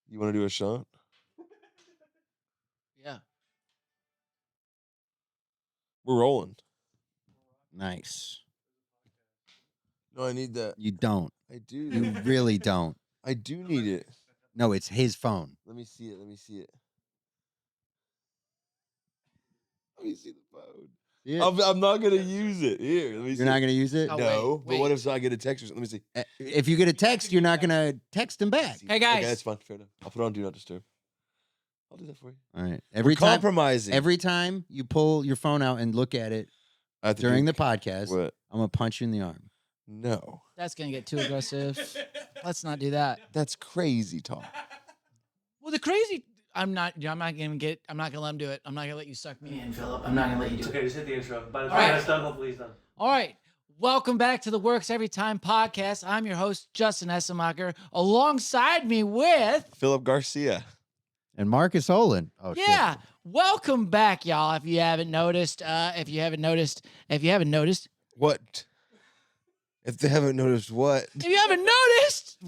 You want to do a shot? Yeah. We're rolling. Nice. No, I need that. You don't. I do. You really don't. I do need it. No, it's his phone. Let me see it. Let me see it. Let me see the phone. Yeah. I'm not gonna use it. Here, let me see. You're not going to use it? Oh, No, wait. but what if I get a text or something? Let me see. If you get a text, you're not going to text him back. Hey, guys. Okay, that's fine. Fair enough. I'll put on Do Not Disturb. I'll do that for you. All right. We're compromising. Every time you pull your phone out and look at it I have to during do- the podcast, What? I'm going to punch you in the arm. No. That's going to get too aggressive. Let's not do that. That's crazy talk. Well, the crazy... I'm not gonna let him do it. I'm not gonna let you suck me in, Philip. I'm not gonna let you do It's it. okay, just hit the intro. By the All time right. that's done, hopefully he's done. All right. Welcome back to the Works Every Time podcast. I'm your host, Justin Essemacher. Alongside me with... Philip Garcia. And Marcus Olin. Oh, yeah. shit. Welcome back, y'all. If you haven't noticed, What? If they haven't noticed what? If you haven't noticed...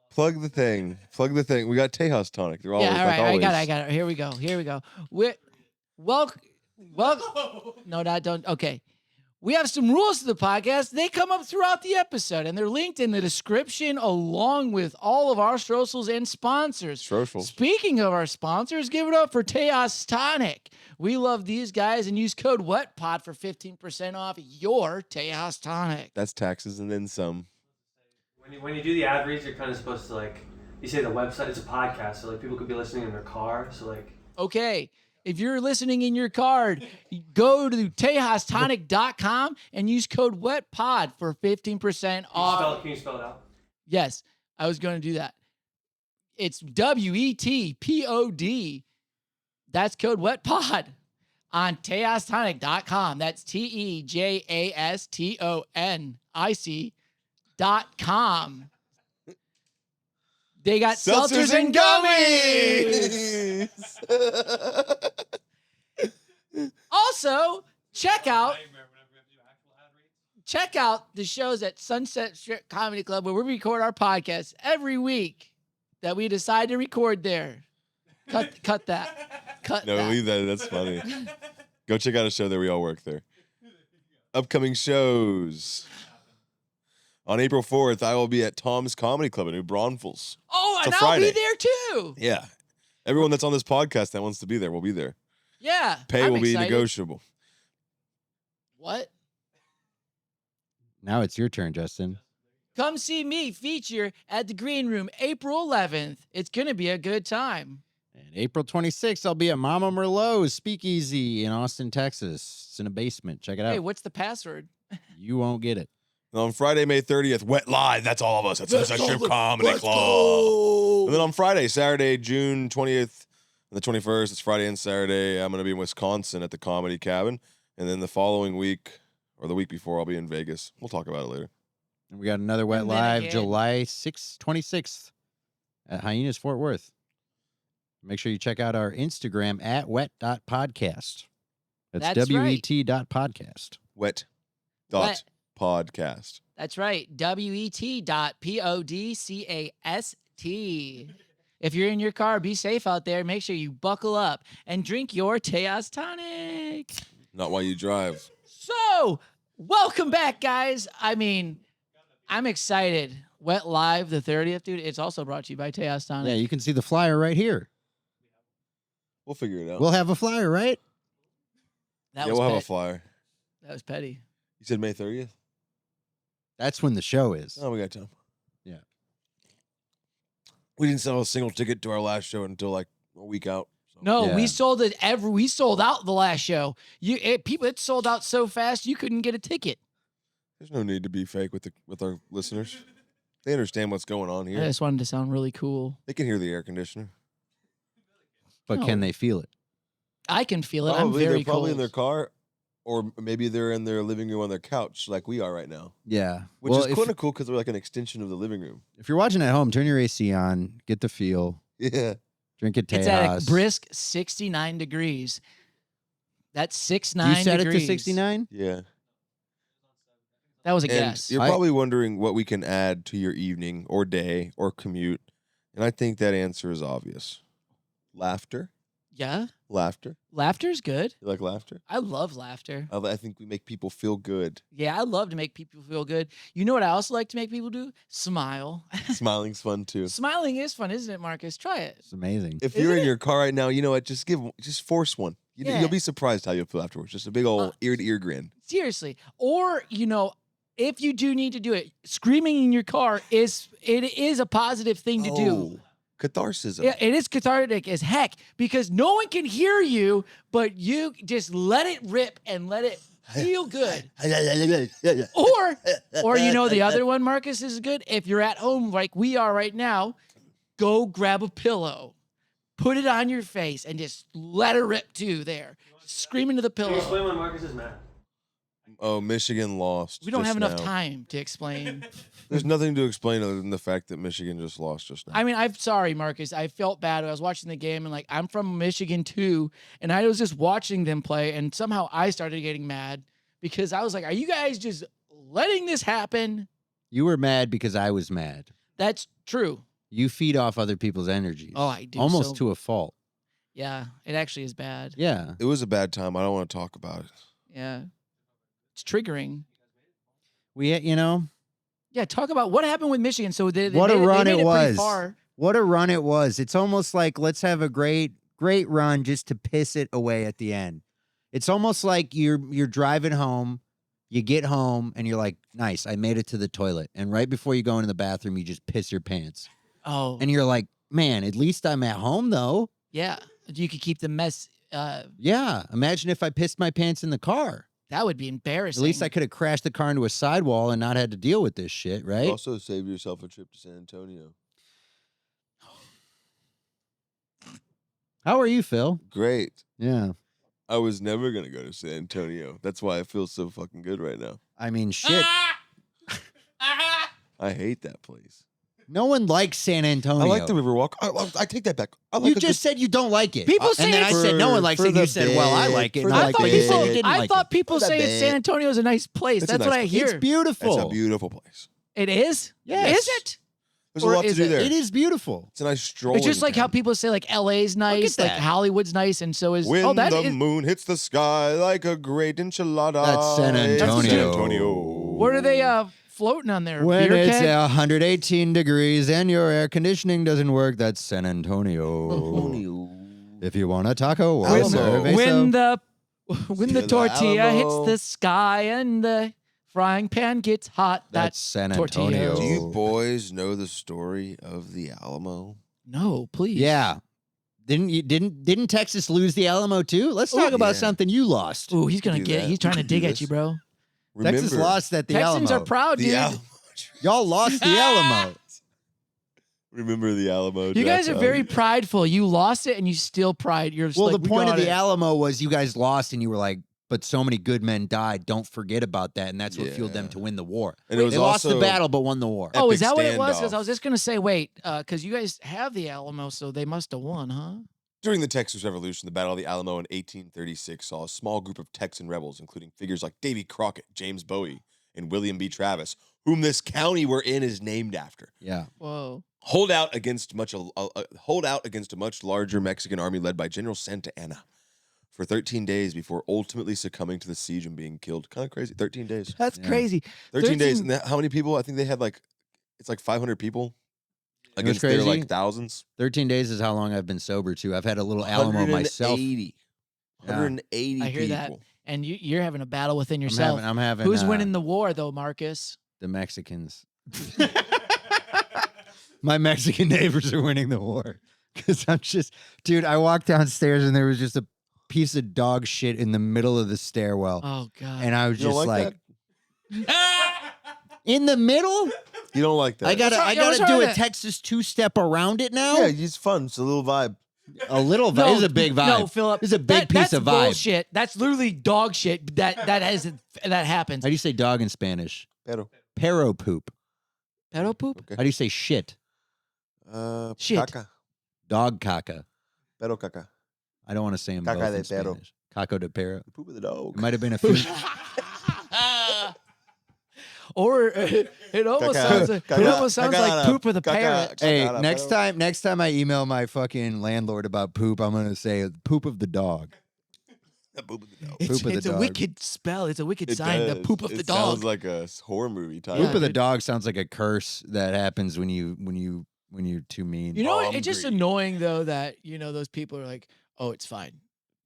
Plug the thing. We got TEJAS tonic. They're always Yeah, all right. like always. I got it. Here we go. Welcome. No, don't. Okay. We have some rules to the podcast. They come up throughout the episode, and they're linked in the description along with all of our socials and sponsors. Social. Speaking of our sponsors, give it up for TEJAS Tonic. We love these guys, and use code WETPOD for 15% off your TEJAS Tonic. That's taxes and then some. When you do the ad reads, you're kind of supposed to, like, you say the website, it's a podcast, so, like, people could be listening in their car, so, like... Okay, if you're listening in your car, go to TEJASTonic.com and use code WETPOD for 15% off. Can you spell it out? Yes, I was going to do that. It's WETPOD. That's code WETPOD on TEJASTonic.com. That's TEJASTONIC.com. They got seltzers and gummies. Also, check out the shows at Sunset Strip Comedy Club where we record our podcasts every week that we decide to record there. Cut that. No, that. leave that. That's funny. Go check out a show there. We all work there. Upcoming shows. On April 4th, I will be at Tom's Comedy Club in New Braunfels. Oh, It's and a I'll Friday. be there too. Yeah. Everyone that's on this podcast that wants to be there will be there. Yeah. Pay I'm will be excited. negotiable. What? Now it's your turn, Justin. Come see me feature at the Green Room April 11th. It's going to be a good time. And April 26th, I'll be at Mama Merlot's Speakeasy in Austin, Texas. It's in a basement. Check it out. Hey, what's the password? You won't get it. And on Friday, May 30th, Wet Live. That's all of us. That's Sunset Strip Comedy Let's Club. go. And then on Friday, Saturday, June 20th and the 21st, it's Friday and Saturday, I'm going to be in Wisconsin at the Comedy Cabin. And then the following week, or the week before, I'll be in Vegas. We'll talk about it later. And we got another Wet And then Live again- July 26th at Hyenas Fort Worth. Make sure you check out our Instagram at wet.podcast. That's That's right. wet.podcast. Wet. Wet. Podcast. That's right. WET.PODCAST. If you're in your car, be safe out there. Make sure you buckle up and drink your TEJAS Tonic. Not while you drive. So, welcome back, guys. I mean, I'm excited. Wet Live the 30th, dude. It's also brought to you by TEJAS Tonic. Yeah, you can see the flyer right here. We'll figure it out. We'll have a flyer, right? That yeah, was we'll have a petty. flyer. That was petty. You said May 30th? That's when the show is. Oh, we got time. Yeah. We didn't sell a single ticket to our last show until like a week out. So. No, Yeah. we sold it we sold out the last show. It sold out so fast you couldn't get a ticket. There's no need to be fake with our listeners. They understand what's going on I here. just wanted to sound really cool. They can hear the air conditioner. But can No. they feel it? I can feel it. Probably, I'm very they're probably in cold. their car, or maybe they're in their living room on their couch like we are right now. Yeah. Which Well, is kind of cool because we're like an extension of the living room. if you're watching at home, turn your AC on, get the feel, Yeah. drink a It's at a TEJAS. brisk 69 degrees. That's 69 You set degrees. it to 69? Yeah. That was a And guess. you're I- probably wondering what we can add to your evening or day or commute. And I think that answer is obvious. Laughter. Yeah. Laughter. Laughter's good. You like laughter? I love laughter. I think we make people feel good. Yeah, I love to make people feel good. You know what I also like to make people do? Smile. Smiling's fun too. Smiling is fun, isn't it, Marcus? Try it. It's amazing. If you're Isn't in it? your car right now, you know what? Just force one. Yeah. You'll be surprised how you'll feel afterwards. Just a big old ear-to-ear grin. Seriously. Or, if you do need to do it, screaming in your car is a positive thing to do. Catharsis. Yeah, it is cathartic as heck because no one can hear you, but you just let it rip and let it feel good. Or the other one, Marcus, is good. If you're at home like we are right now, go grab a pillow, put it on your face, and just let it rip too there. Scream into the Can you pillow. explain why Marcus is mad? Oh, Michigan lost. We don't just have enough now. time to explain. There's nothing to explain other than the fact that Michigan just lost just now. I mean, I'm sorry, Marcus. I felt bad. I was watching the game and I'm from Michigan too. And I was just watching them play. And somehow I started getting mad because I was like, are you guys just letting this happen? You were mad because I was mad. That's true. You feed off other people's energies. Oh, I do. Almost so- to a fault. Yeah, it actually is bad. Yeah. It was a bad time. I don't want to talk about it. Yeah. It's triggering. Yeah, talk about what happened with Michigan. So they What a made run they it made pretty was. far. What a run it was. It's almost like let's have a great run just to piss it away at the end. It's almost like you're driving home, you get home, and you're like, nice, I made it to the toilet. And right before you go into the bathroom, you just piss your pants. Oh, And you're like, man, at least I'm at home though. yeah. You could keep the mess. Yeah. Imagine if I pissed my pants in the car. That would be embarrassing. At least I could have crashed the car into a sidewall and not had to deal with this shit, right? Also, save yourself a trip to San Antonio. How are you, Phil? Great. Yeah. I was never going to go to San Antonio. That's why I feel so fucking good right now. I mean, shit. I hate that place. No one likes San Antonio. I like the Riverwalk. I take that back. I like You a just said you don't like it. People say and then I it's- said no one likes For it. And you the said, well, I bit, like it. for And the I'm I like, thought you said people, you didn't I like thought it. people For the say bit. San Antonio is a nice place. It's a That's what nice I place. hear. It's beautiful. It's a beautiful place. It is? Yes. Is it? There's Or a lot to is do it- there. It is beautiful. It's a nice stroll. It's just like how people say like LA's nice, like that. Hollywood's nice, and so is When that the is. moon hits the sky like a great enchilada. That's San It's Antonio. San Antonio. What are they floating on there? When Beer it's keg? 118 degrees and your air conditioning doesn't work, that's San Antonio. If you want a taco or a Alamo. cerveza, when the Still tortilla Alamo. hits the sky and the frying pan gets hot, that's San tortillas. Antonio. Do you boys know the story of the Alamo? no, please. Yeah. Didn't Texas lose the Alamo too? Let's talk about yeah. something you lost. Ooh, he's gonna do get. that. He's trying to We can dig do at this. you, bro. Texas lost at the Texans Alamo. are proud, The dude. Alamo. Y'all lost the Alamo. Remember the Alamo? You guys are draft very out? prideful. You lost it, and you still pride. You're just Well, like, the "We point of got the it." Alamo was you guys lost, and you were like, "But so many good men died. Don't forget about that." And that's what fueled them Yeah. to win the war. And it was They lost the also battle, but won the war. Oh, is epic that what it was? Because standoff. I was just gonna say, wait, because you guys have the Alamo, so they must have won, huh? During the Texas Revolution, the Battle of the Alamo in 1836 saw a small group of Texan rebels, including figures like Davy Crockett, James Bowie, and William B. Travis, whom this county we're in is named after, Yeah. Whoa. hold out against a much larger Mexican army led by General Santa Anna for 13 days before ultimately succumbing to the siege and being killed. Kind of crazy. 13 days. That's Yeah. crazy. 13 days. 13 And how many people? I think they had it's like 500 people against their crazy? like thousands. 13 days is how long I've been sober too. I've had a little Alamo myself. 180. Yeah. 180 I hear that. people. And you're having a battle within yourself. I'm having Who's winning the war, though, Marcus? the Mexicans. My Mexican neighbors are winning the war. Because I'm just, dude, I walked downstairs and there was just a piece of dog shit in the middle of the stairwell. Oh God. And I was You don't just like like, in the middle? You don't like that? I gotta what's wrong do with a that? Texas two-step around it now? Yeah, it's fun. It's a little vibe. A little vibe. It's a big vibe. No, Philip. It's a big piece that's of vibe. bullshit. That's literally dog shit. That happens. How do you say dog in Spanish? Pero. Pero poop. Pedo poop? Okay. How do you say shit? Shit. Caca. Dog caca. Pero caca. I don't want to say them Caca both de in perro. Spanish. Caco de perro. The poop of the dog. It might have been a few. Or it almost sounds like poop with a parrot. Hey, next time I email my fucking landlord about poop, I'm gonna say poop of the dog. Poop of the dog. It's a dog. wicked spell. It's a wicked It sign. The does. poop of the It dog. sounds like a horror movie type. Poop of the dude. dog sounds like a curse that happens when you're too mean. You know, Oh, I'm it's just greedy. annoying though that those people are like, oh, it's fine.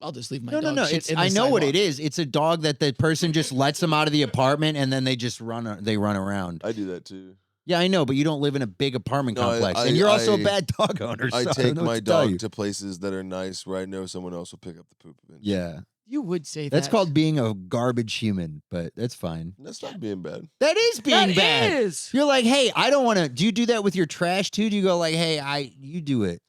I'll just leave my dog No. shit It's in the I know what it sidewalk." is. It's a dog that the person just lets them out of the apartment and then they just run around. I do that too. Yeah, I know, but you don't live in a big apartment No, complex, I- and you're also a I- bad dog owner. I so don't take know what my to tell dog you. to places that are nice where I know someone else will pick up the poop eventually. Yeah, You would say that's that. called being a garbage human, but that's fine. That's not being bad. That is being That bad. is. You're like, hey, I don't want to. Do you do that with your trash too? Do you go like, hey, you do it?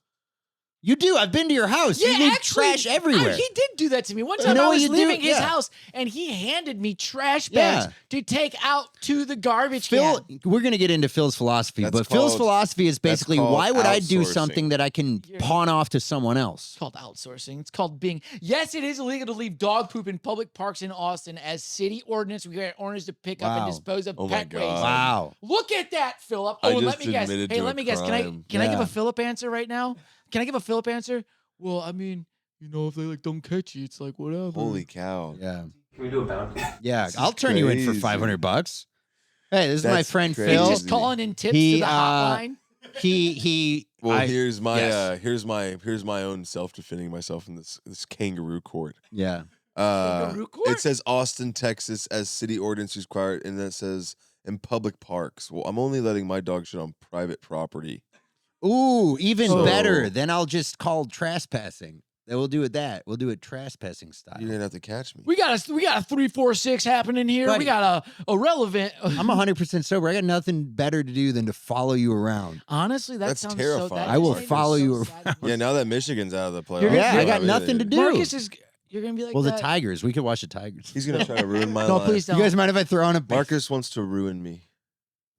You do. I've been to your house. you leave actually, trash everywhere. He did do that to me. One You time know I what was you do? leaving his Yeah. house and he handed me trash bags Yeah. to take out to the garbage Phil, can. we're gonna get into Phil's philosophy, That's but Phil's called- philosophy is that's basically, called why would I do outsourcing. something that I can You're- pawn off to someone else? It's called outsourcing. It's called being. Yes, it is illegal to leave dog poop in public parks in Austin as city ordinance. We got ordinance to pick up and Wow. dispose of Oh my pet God. waste. Wow. Look at that, Philip. I Oh, and let just me guess. admitted Hey, to let a me guess. crime. Can I give Yeah. a Philip answer right now? Can I give a Philip answer? Well, I mean, if they don't catch you, it's like whatever. Holy cow. Yeah. Can we do a bounty? Yeah. This is I'll turn you in for crazy. $500. Hey, this is my That's friend crazy. He's Phil. just calling in tips He, to the hotline. He. Well, I- here's my yes. here's my own self-defending myself in this kangaroo court. Yeah. Kangaroo court? It says Austin, Texas, as city ordinance required, and then it says in public parks. Well, I'm only letting my dog shit on private property. Ooh, even So- better. Then I'll just call trespassing. Then we'll do it that. We'll do it trespassing style. You didn't have to catch me. We got a 3-4-6 happening here. Buddy. We got a relevant. I'm 100% sober. I got nothing better to do than to follow you around. Honestly, that That's sounds terrifying. So, that I will just made me follow so you sad. Yeah, now that Michigan's out of the playoffs. You're- Yeah, I you're- got nothing to do. Marcus is. You're gonna be like Well, the that. Tigers. We could watch the Tigers. He's gonna try to ruin my No, life. please You don't. guys mind if I throw on a Marcus wants to ruin me.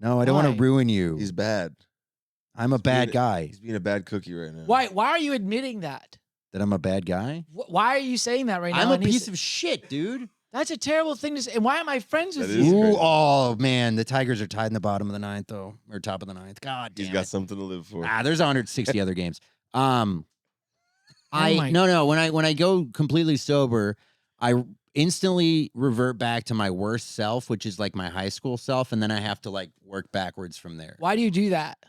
No, I don't want Why? to ruin you. He's bad. I'm a bad guy. He's being a bad cookie right now. Why are you admitting that? That I'm a bad guy? Why are you saying that right now? I'm a And he's- piece of shit, dude. That's a terrible thing to say. And why am I friends with That you? is Ooh, crazy. oh man, the Tigers are tied in the bottom of the ninth, though, or top of the ninth. God He's damn got it. something to live for. There's 160 other games. my- No. When I go completely sober, I instantly revert back to my worst self, which is like my high school self, and then I have to like work backwards from there. Why do you do that?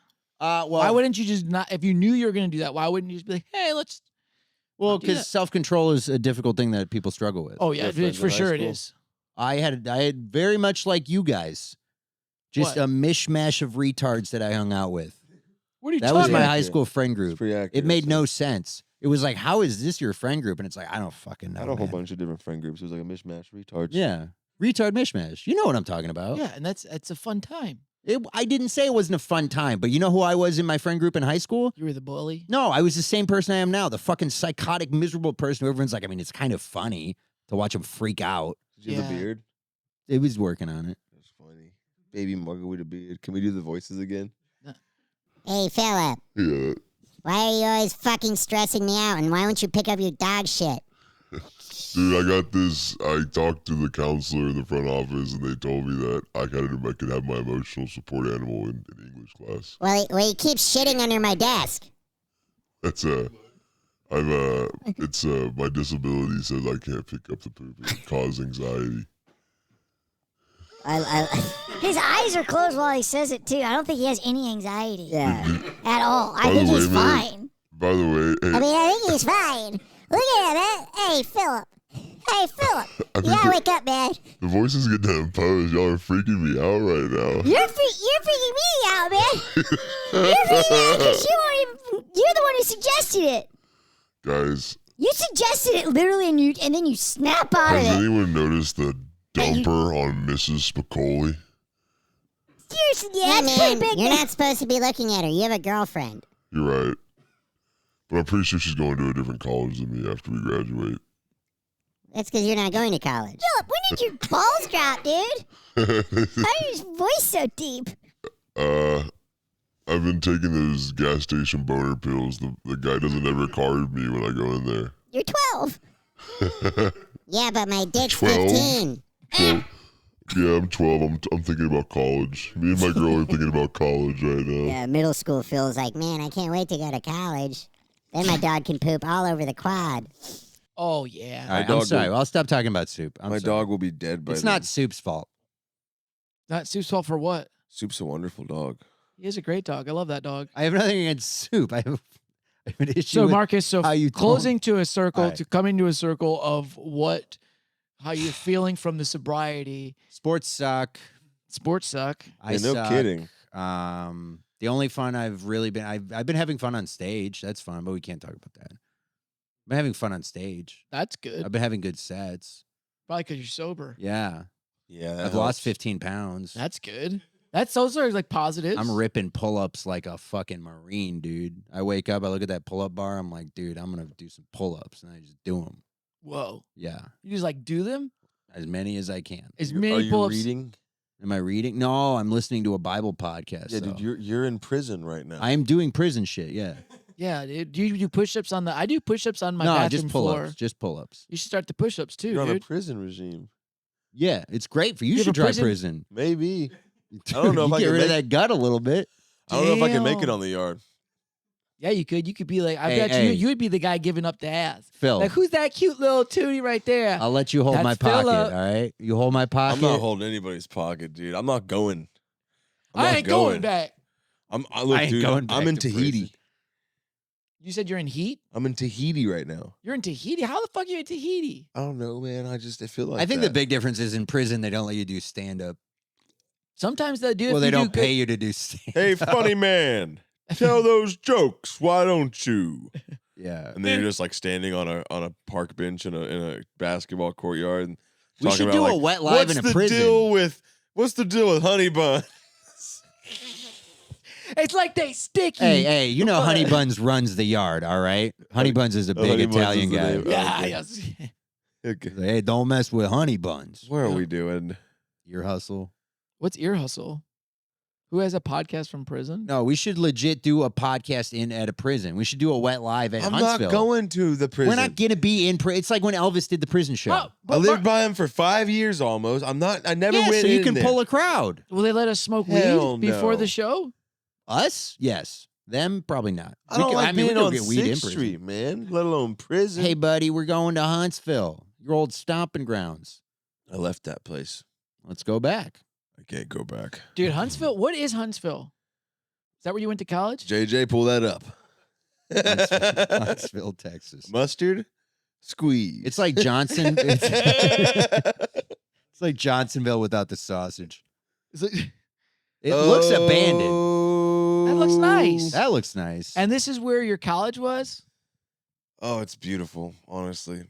Well, Why wouldn't you just not? If you knew you were gonna do that, why wouldn't you just be like, hey, let's? well, do that? because self control is a difficult thing that people struggle with. Oh yeah, Your friends for in high sure it school? is. I had very much like you guys, just What? a mishmash of retards that I hung out with. What are you That talking was my about? high accurate. school friend It's group. pretty accurate. It made no sense. It was like, how is this your friend group? And it's like, I don't fucking know. I had a whole man. bunch of different friend groups. It was like a mishmash, retards. Yeah, retard mishmash. You know what I'm talking about. Yeah, and that's a fun time. I didn't say it wasn't a fun time, but you know who I was in my friend group in high school? You were the bully. No, I was the same person I am now. The fucking psychotic, miserable person who everyone's like, I mean, it's kind of funny to watch him freak out. Did you have Yeah. a beard? It was working on it. That's funny. Baby Margaret with a beard. Can we do the voices again? Hey, Philip, Yeah, why are you always fucking stressing me out? And why won't you pick up your dog shit? dude, I got this. I talked to the counselor in the front office, and they told me that I could have my emotional support animal in English class. Well, he keeps shitting under my desk. That's my disability says I can't pick up the poop. It causes anxiety. His eyes are closed while he says it too. I don't think he has any anxiety Yeah. at all. I By think the he's way, man, fine. By the way, hey, I think he's fine. Look at him, man. Hey, Philip. Hey, Philip. I You think gotta wake up, man. the voices get to impose. Y'all are freaking me out right now. You're freaking me out, man. You're freaking me out because you're the one who suggested it. Guys, You suggested it literally, and then you snap out of has it. anyone noticed the dumper on Mrs. Spicoli? Seriously, yeah, that's pretty big. You're not supposed to be looking at her. You have a girlfriend. You're right. But I'm pretty sure she's going to a different college than me after we graduate. That's because you're not going to college. Philip, when did your balls drop, dude? Why is your voice so deep? I've been taking those gas station boner pills. The guy doesn't ever card me when I go in there. You're 12. Yeah, but my dick's 12? 15. Yeah, I'm 12. I'm thinking about college. Me and my girl are thinking about college right now. Yeah, middle school feels like, man, I can't wait to go to college. Then my dog can poop all over the quad. Oh yeah. All right, dog I'm sorry. will- I'll stop talking about Soup. My dog will be dead by It's then. not Soup's fault. Not Soup's fault for what? Soup's a wonderful dog. He is a great dog. I love that dog. I have nothing against Soup. I have an issue So with Marcus, so how you closing to a circle, Alright. to coming to a circle of how you're feeling from the sobriety. sports suck. Sports suck. I Yeah, no suck. kidding. The only fun I've really been I've been having fun on stage. That's fun, but we can't talk about that. I've been having fun on stage. That's good. I've been having good sets. Probably because you're sober. Yeah. Yeah, that I've lost helps. 15 pounds. That's good. Those are like positives. I'm ripping pull-ups like a fucking Marine, dude. I wake up, I look at that pull-up bar, I'm like, dude, I'm gonna do some pull-ups, and I just do them. Whoa. Yeah, You just like do them? as many as I can. As Are many you pull-ups. reading? Am I reading? No, I'm listening to a Bible podcast. Yeah, though. dude, you're in prison right now. I am doing prison shit. Yeah, Yeah, dude. Do you do push-ups on the? I do push-ups on my no, bathroom just pull-ups. floor. Just pull-ups. You should start the push-ups too, You're on a dude. prison regime. Yeah, it's great for you. You have Should a try prison? prison. Maybe. Dude, I don't know if you I get can rid of make- that gut a little bit. I don't know if I can make it Damn. on the yard. Yeah, you could. You could be like, I Hey, bet hey. you would be the guy giving up the ass. Phil, Like, who's that cute little tootie right there? I'll let you hold my That's pocket. Philip. All right, you hold my pocket. I'm not holding anybody's pocket, dude. I'm not going. I'm I not ain't going back. Look, I ain't dude, going back I'm in to Tahiti. prison. You said you're in heat? I'm in Tahiti right now. You're in Tahiti? How the fuck are you in Tahiti? I don't know, man. I feel like I think the that. big difference is in prison they don't let you do stand up. Sometimes they do. Well, if they you don't do pay good. you to do stand. Hey, funny man, tell those jokes. Why don't you? Yeah. And then you're just like standing on a park bench in a basketball courtyard. And We talking should about, do a like, wet live in a prison. What's the deal with honey bun? It's like they sticky. Hey, you know Honey Buns runs the yard, all right? Honey Buns is a big Honey Buns Italian is the guy. name. Yeah, Okay. yes. Okay. Hey, don't mess with Honey Buns. What are we doing? Ear hustle. What's Ear Hustle? Who has a podcast from prison? No, we should legit do a podcast at a prison. We should do a wet live at I'm Huntsville. not going to the prison. We're not gonna be in prison. It's like when Elvis did the prison show. Oh, I lived by him for 5 years almost. I never yeah, went so you in can there. pull a crowd. will they let us smoke Hell weed before no. the show? Us? Yes. Them? Probably not. I don't like we being go on get weed in 6th prison. Street, man, let alone prison. Hey, buddy, we're going to Huntsville, your old stomping grounds. I left that place. Let's go back. I can't go back. Dude, Huntsville. What is Huntsville? Is that where you went to college? JJ, pull that up. Huntsville, Texas. Mustard, squeeze. It's like Johnson. It's like Johnsonville without the sausage. It looks abandoned. That looks nice. That looks nice. And this is where your college was? Oh, it's beautiful, honestly.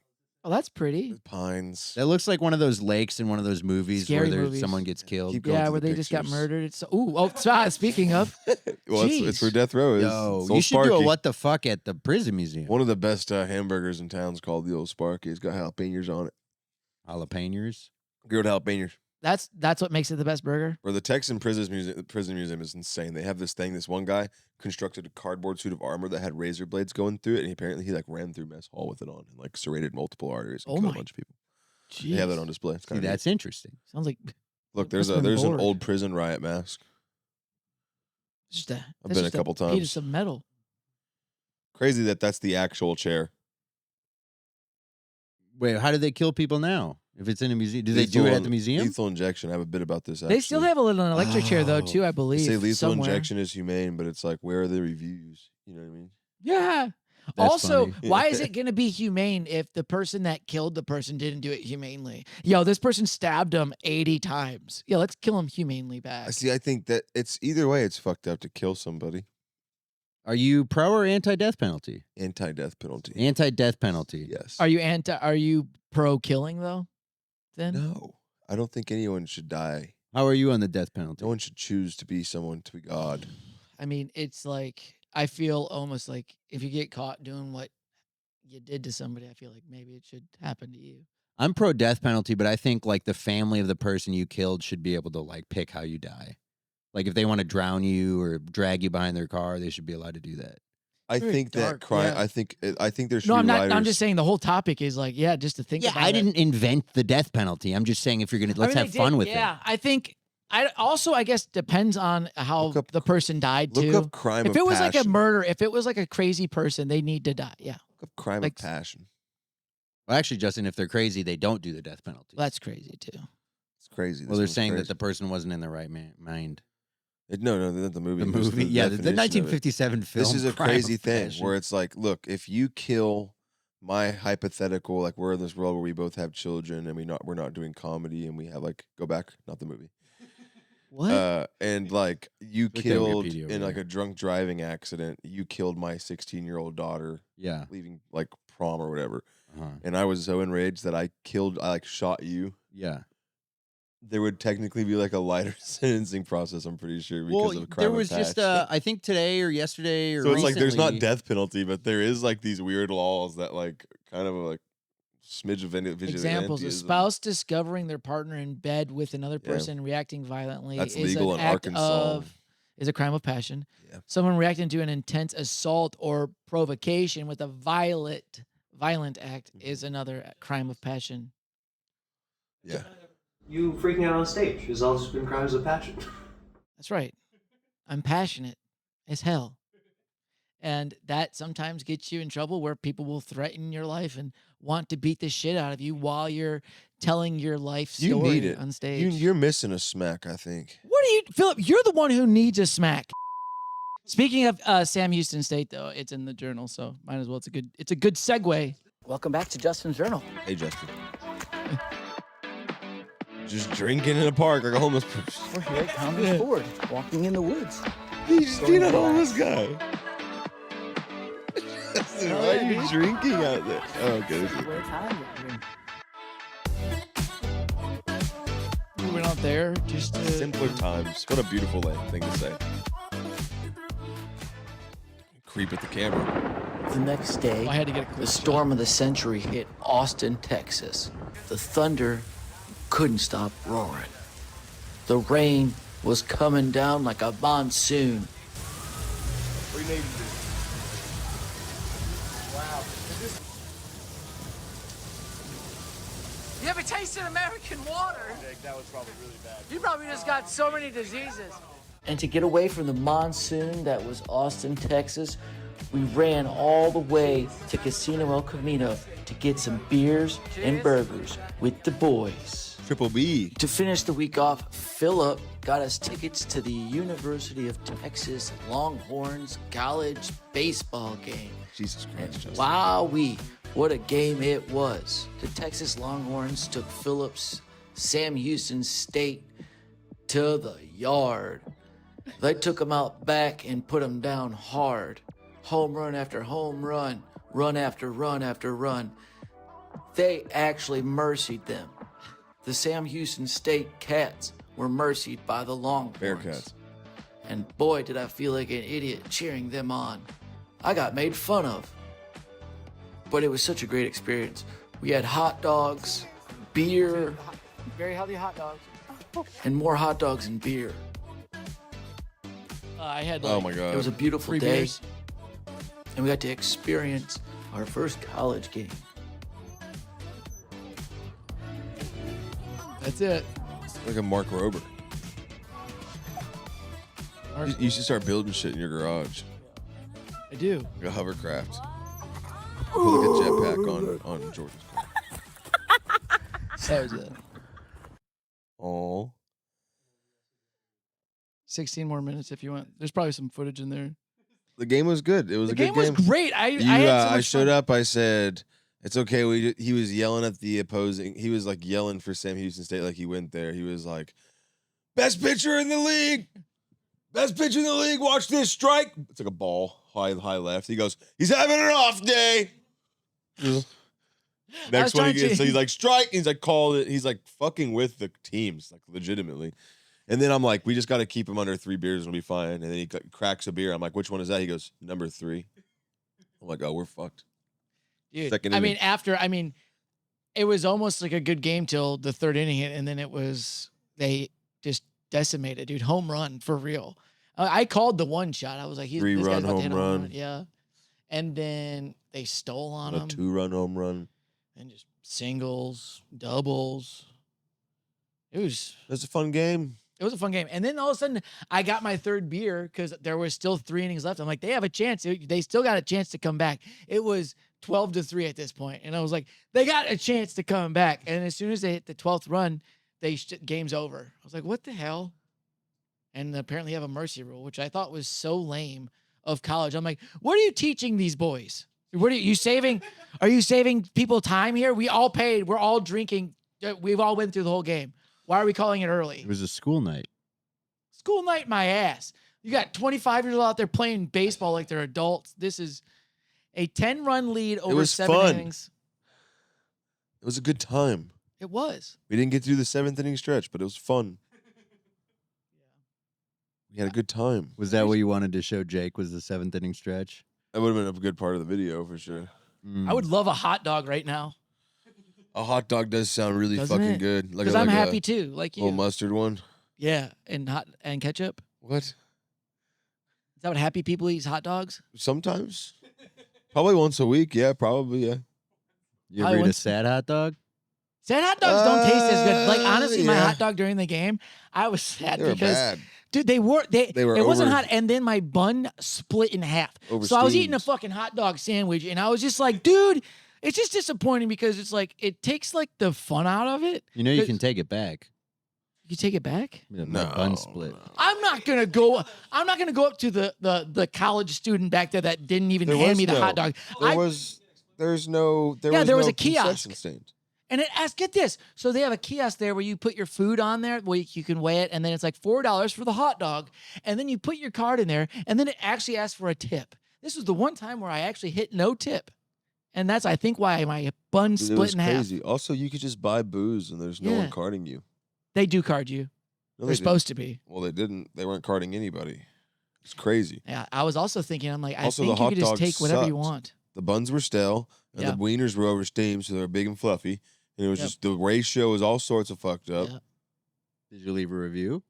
Oh, that's pretty. The pines. That looks like one of those lakes in one of those movies Scary where movies. someone gets killed. Keep going Yeah, to where the they just got pictures. murdered. It's speaking of, Well, it's where death row is. Yo, It's you Old should do a Sparky. what the fuck at the prison museum. One of the best hamburgers in town is called the Old Sparky. It's got jalapenos on it. Jalapenos. Grilled jalapenos. that's what makes it the best burger. Or the Texan prison museum is insane. They have this thing. This one guy constructed a cardboard suit of armor that had razor blades going through it, and apparently he like ran through mess hall with it on and like serrated multiple arteries and Oh killed my- a bunch of people. Jeez. They have that on display. It's See, kind of that's interesting. Sounds like Look, must there's have been an bored. old prison riot mask. just a. I've that's been a just couple piece times. of metal. Crazy that's the actual chair. Wait, how do they kill people now? If it's in a museum, do they do it at the museum? Lethal injection. I have a bit about this. Actually. They still have a little electric chair though Oh, too, I They believe. say lethal somewhere. injection is humane, but it's like, where are the reviews? You know what I mean? Yeah. That's Also, funny. why is it going to be humane if the person that killed the person didn't do it humanely? Yo, this person stabbed him 80 times. Yeah, let's kill him humanely back. I see. I think that it's either way. It's fucked up to kill somebody. Are you pro or anti-death penalty? Anti-death penalty. Anti-death penalty. Yes. Are you pro killing though? Then No, I don't think anyone should die. How are you on the death penalty? No one should choose to be someone to be God. I mean, it's like I feel almost like if you get caught doing what you did to somebody, I feel like maybe it should happen to you. I'm pro death penalty, but I think like the family of the person you killed should be able to like pick how you die. Like if they want to drown you or drag you behind their car, they should be allowed to do that. I Very think dark, that crime. yeah. I think there should No, be I'm not. writers. I'm just saying the whole topic is like, yeah, just to think Yeah, about I it. didn't invent the death penalty. I'm just saying if you're gonna let's I mean, have they fun did, with it. Yeah, I think. I also, I guess, depends on how Look up- the person died Look too. up crime If of it was like a passion. murder, if it was like a crazy person, they need to die. Yeah, Look up crime like- of passion. Well, actually, Justin, if they're crazy, they don't do the death penalty. that's crazy too. It's crazy. Well, they're saying that the person wasn't in the right mind. No, the movie. The just movie, yeah, the definition of it. 1957 film. This is a Crime crazy of thing Passion. where it's like, look, if you kill my hypothetical, like we're in this world where we both have children and we're not doing comedy and we have like go back, not the movie. What? And like you Look at killed Wikipedia over in like there. a drunk driving accident, you killed my 16-year-old daughter Yeah. leaving like prom or whatever. Uh-huh. And I was so enraged that I like shot you. Yeah. There would technically be like a lighter sentencing process, I'm pretty sure, because Well, of crime there of was just passion. I think today or yesterday or So it's like there's not recently- death penalty, but there is like these weird laws that like kind of like smidge of Examples: a vigilantism. spouse discovering their partner in bed with another Yeah. person and reacting violently That's is legal an in act Arkansas. is a crime of passion. Yeah. Someone reacting to an intense assault or provocation with a violent act is another crime of passion. Yeah. You freaking out on stage has all just been crimes of passion. That's right. I'm passionate as hell. And that sometimes gets you in trouble where people will threaten your life and want to beat the shit out of you while you're telling your life You story need it. on stage. You're missing a smack, I think. What are you, Philip? You're the one who needs a smack. Speaking of Sam Houston State, though, it's in the journal, so might as well. It's a good segue. Welcome back to Justin's Journal. Hey, Justin. Just drinking in a park like a homeless person. We're here at Congress Ford, walking in the woods. You just beat a homeless guy. Justin, why are you drinking out there? Oh, okay. Where time We went out there just to... Simpler times. What a beautiful thing to say. Creep at the camera. The next day, I had to get a the close storm of the century hit Austin, Texas. The thunder couldn't stop roaring. The rain was coming down like a monsoon. You ever tasted American water? That was probably really bad. You probably just got so many diseases. And to get away from the monsoon that was Austin, Texas, we ran all the way to Casino El Camino to get some beers and burgers with the boys. Triple B. To finish the week off, Philip got us tickets to the University of Texas Longhorns college baseball game. Jesus Christ, Justin. Wowee, what a game it was. The Texas Longhorns took Phillips, Sam Houston State to the yard. They took him out back and put him down hard. Home run after home run, run after run after run. They actually mercied them. The Sam Houston State Cats were mercied by the Longhorns. Bearcats. And boy, did I feel like an idiot cheering them on. I got made fun of. But it was such a great experience. We had hot dogs, beer, Very healthy hot dogs. and more hot dogs and beer. I had Oh, my God. It was a beautiful free day, beers. and we got to experience our first college game. That's it. Like a Mark Rober. You should start building shit in your garage. I do. Like a hovercraft. Put like a jetpack on Jordan's car. That was it. Oh. 16 more minutes if you want. There's probably some footage in there. The game was good. It was The a good game was game. great. I You, had so I much showed fun. up. I said, "It's okay." He was yelling at the opposing. He was like yelling for Sam Houston State. Like he went there. He was like, "Best pitcher in the league. Best pitcher in the league. Watch this strike." It's like a ball, high left. He goes, "He's having an off day." Next one, trying to- he's like strike. He's like called it. He's like fucking with the teams, like legitimately. And then I'm like, we just got to keep him under 3 beers and we'll be fine. And then he cracks a beer. I'm like, which one is that? He goes, number 3. I'm like, oh, we're fucked. Dude, Second I inning. mean, it was almost like a good game till the 3rd inning hit, and then they just decimated, dude. Home run for real. I called the one shot. I was like, this guy's 3-run about to hit home a home run. run. Yeah. and then they stole on A them. 2-run home run. And just singles, doubles. It was It's a fun game. a fun game. And then all of a sudden, I got my third beer because there was still 3 innings left. I'm like, they have a chance. They still got a chance to come back. It was 12-3 at this point, and I was like, they got a chance to come back. And as soon as they hit the 12th run, game's over. I was like, what the hell? And apparently have a mercy rule, which I thought was so lame of college. I'm like, what are you teaching these boys? What are you saving? Are you saving people time here? We all paid. We're all drinking. We've all went through the whole game. Why are we calling it early? It was a school night. School night, my ass. You got 25-year-olds out there playing baseball like they're adults. This is a 10-run lead over was 7 fun. innings. It was a good time. It was. We didn't get through the 7th inning stretch, but it was fun. We had a good time. Was that what you wanted to show Jake, was the 7th inning stretch? That would have been a good part of the video for sure. Mm. I would love a hot dog right now. A hot dog does sound really Doesn't fucking it? good. Because I'm happy too, like you. Little mustard one. Yeah, and ketchup. What? Is that what happy people eat? Hot dogs? Sometimes. Probably once a week. Yeah, probably. Yeah. You I ever eat a once- sad hot dog? Sad hot dogs don't taste as good. Like honestly, my yeah. hot dog during the game, I was sad They were because bad. dude, they were it wasn't over- hot, and then my bun split in half. So I was eating a Oversteamed. fucking hot dog sandwich, and I was just like, dude, it's just disappointing because it's like it takes like the fun out of it. You know you But- can take it back. You take it back? My No, bun split. no. I'm not gonna go up to the college student back there that didn't even There hand was me the no- hot dog. There was no a kiosk. concession stand. And get this. So they have a kiosk there where you put your food on there, where you can weigh it, and then it's like $4 for the hot dog. And then you put your card in there, and then it actually asks for a tip. This was the one time where I actually hit no tip. And that's, I think, why my bun It split was in half. crazy. Also, you could just buy booze and there's no Yeah. one carding you. They do card you. No, They're they didn't. supposed to be. Well, they didn't. They weren't carding anybody. It's crazy. Yeah, I was also thinking, I'm like, I Also, the think you hot could just dogs take whatever you sucked. want. The buns were stale and Yeah. the wieners were oversteamed, so they were big and fluffy. And it was Yep. just the ratio was all sorts of fucked up. Yeah. Did you leave a review?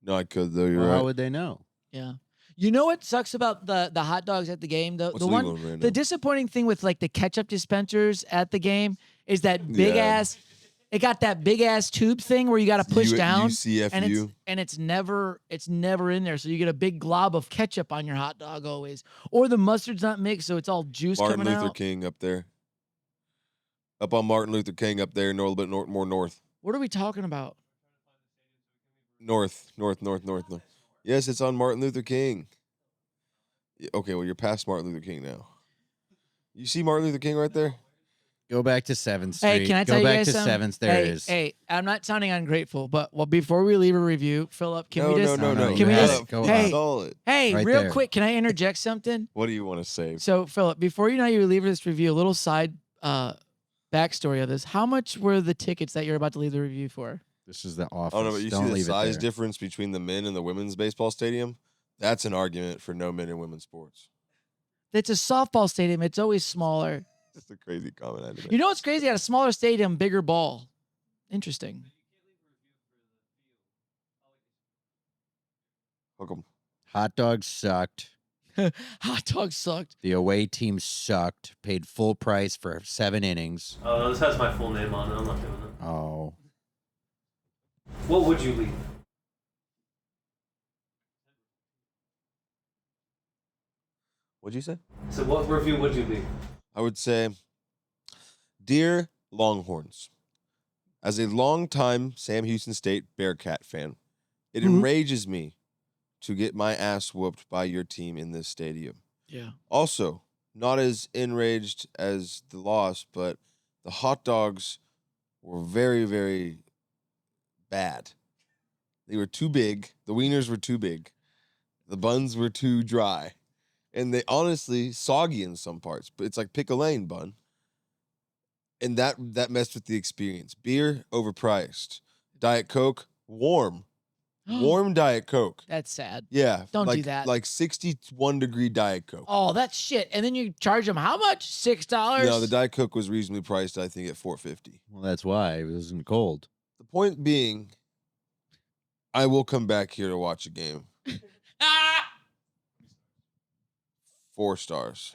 No, I could though. You're Well, right. how would they know? Yeah. You know what sucks about the hot dogs at the game? What's The legal one right the now? disappointing thing with like the ketchup dispensers at the game is that big Yeah. ass it got that big ass tube thing where you got to push down UCFU. and it's never in there, so you get a big glob of ketchup on your hot dog always, or the mustard's not mixed, so it's all juice Martin coming Luther out. King up there. Up on Martin Luther King up there, a little bit more north. What are we talking about? North. Yes, it's on Martin Luther King. Okay, well, you're past Martin Luther King now. You see Martin Luther King right there? Go back to 7th Street. Hey, can I tell Go you back guys to something? 7th. There hey, it is. Hey, I'm not sounding ungrateful, but before we leave a review, Philip, can we just no. Can we you just- have it. Go hey, on. Solid. Hey, Right real there. quick, can I interject something? What do you want to say? So, Philip, before you leave this review, a little side backstory of this. How much were the tickets that you're about to leave the review for? This is the office. Oh no, but you Don't see the leave size it there. difference between the men and the women's baseball stadium? That's an argument for no men and women's sports. It's a softball stadium. It's always smaller. That's a crazy comment I had to make. You know what's crazy? At a smaller stadium, bigger ball. Interesting. Hook 'em. Hot dogs sucked. Hot dogs sucked. The away team sucked. Paid full price for 7 innings. Oh, this has my full name on it. I'm not doing it. Oh. What would you leave? What'd you say? So what review would you leave? I would say, Dear Longhorns, as a longtime Sam Houston State Bearcat fan, it Mhm. enrages me to get my ass whooped by your team in this stadium. Yeah. Also, not as enraged as the loss, but the hot dogs were very, very bad. They were too big. The wieners were too big. The buns were too dry. And they honestly soggy in some parts, but it's like pick a lane bun. And that messed with the experience. Beer overpriced. Diet Coke warm. Warm Diet Coke. That's sad. Yeah. Don't do like, that. Like 61-degree Diet Coke. Oh, that's shit. And then you charge them how much? $6? No, the Diet Coke was reasonably priced, I think, at $4.50. Well, that's why. It wasn't cold. The point being, I will come back here to watch a game. Ah! 4 stars.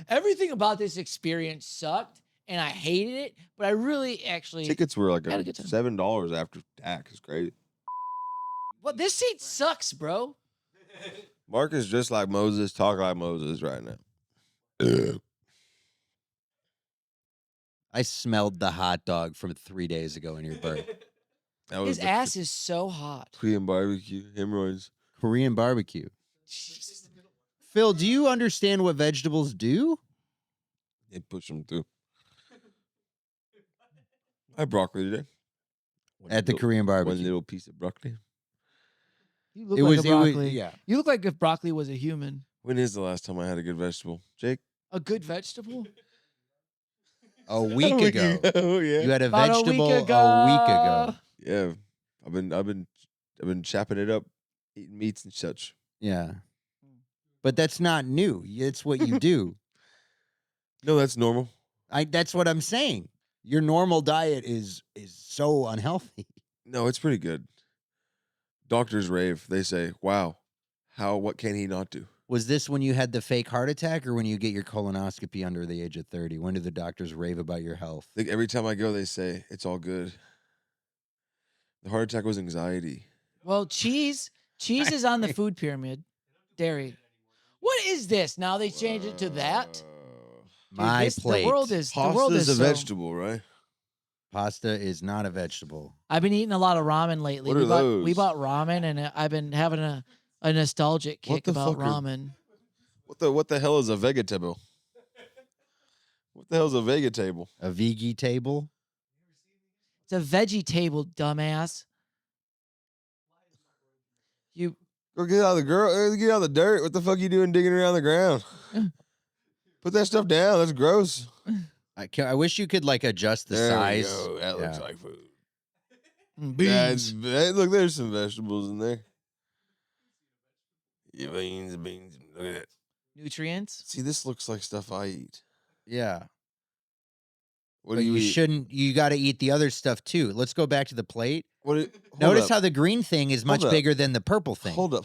Everything about this experience sucked, and I hated it. But I really actually Tickets were like had a good time. $7 after tax. It's crazy. Well, this seat sucks, bro. Marcus just like Moses, talk like Moses right now. I smelled the hot dog from 3 days ago in your birth. That was His the ass is so hot. Korean barbecue, hemorrhoids. Korean barbecue. Phil, do you understand what vegetables do? They push them through. I had broccoli today. At the Korean One barbecue. little piece of broccoli. You look like a broccoli. yeah. You look like if broccoli was a human. When is the last time I had a good vegetable? Jake? A good vegetable? A week ago. Oh yeah. You had a About vegetable a week a week ago. Yeah. I've been chopping it up, eating meats and such. Yeah. But that's not new. It's what you do. No, that's normal. That's what I'm saying. Your normal diet is so unhealthy. No, it's pretty good. Doctors rave. They say, "Wow, what can he not do?" Was this when you had the fake heart attack or when you get your colonoscopy under the age of 30? When do the doctors rave about your health? Like every time I go, they say it's all good. The heart attack was anxiety. Well, cheese is on the food pyramid. Dairy. What is this? Now they changed it to that? Dude, My plate. The world is Pasta's a so- vegetable, right? Pasta is not a vegetable. I've been eating a lot of ramen lately. What are We those? bought ramen, and I've been having a nostalgic What kick the about fuck are- ramen. What the hell is a vegetable? What the hell is a vegetable? A veggie table? It's a veggie table, dumbass. You Go get out of the dirt. What the fuck you doing digging around the ground? Put that stuff down. That's gross. I wish you could like adjust the There size. we go. That looks Yeah. like food. beans. Look, there's some vegetables in there. Yeah, beans. Look at that. Nutrients. See, this looks like stuff I eat. Yeah. What But do you eat? shouldn't. You got to eat the other stuff too. Let's go back to the plate. Hold Notice up. how the green thing is much Hold up. bigger than the purple thing. Hold up.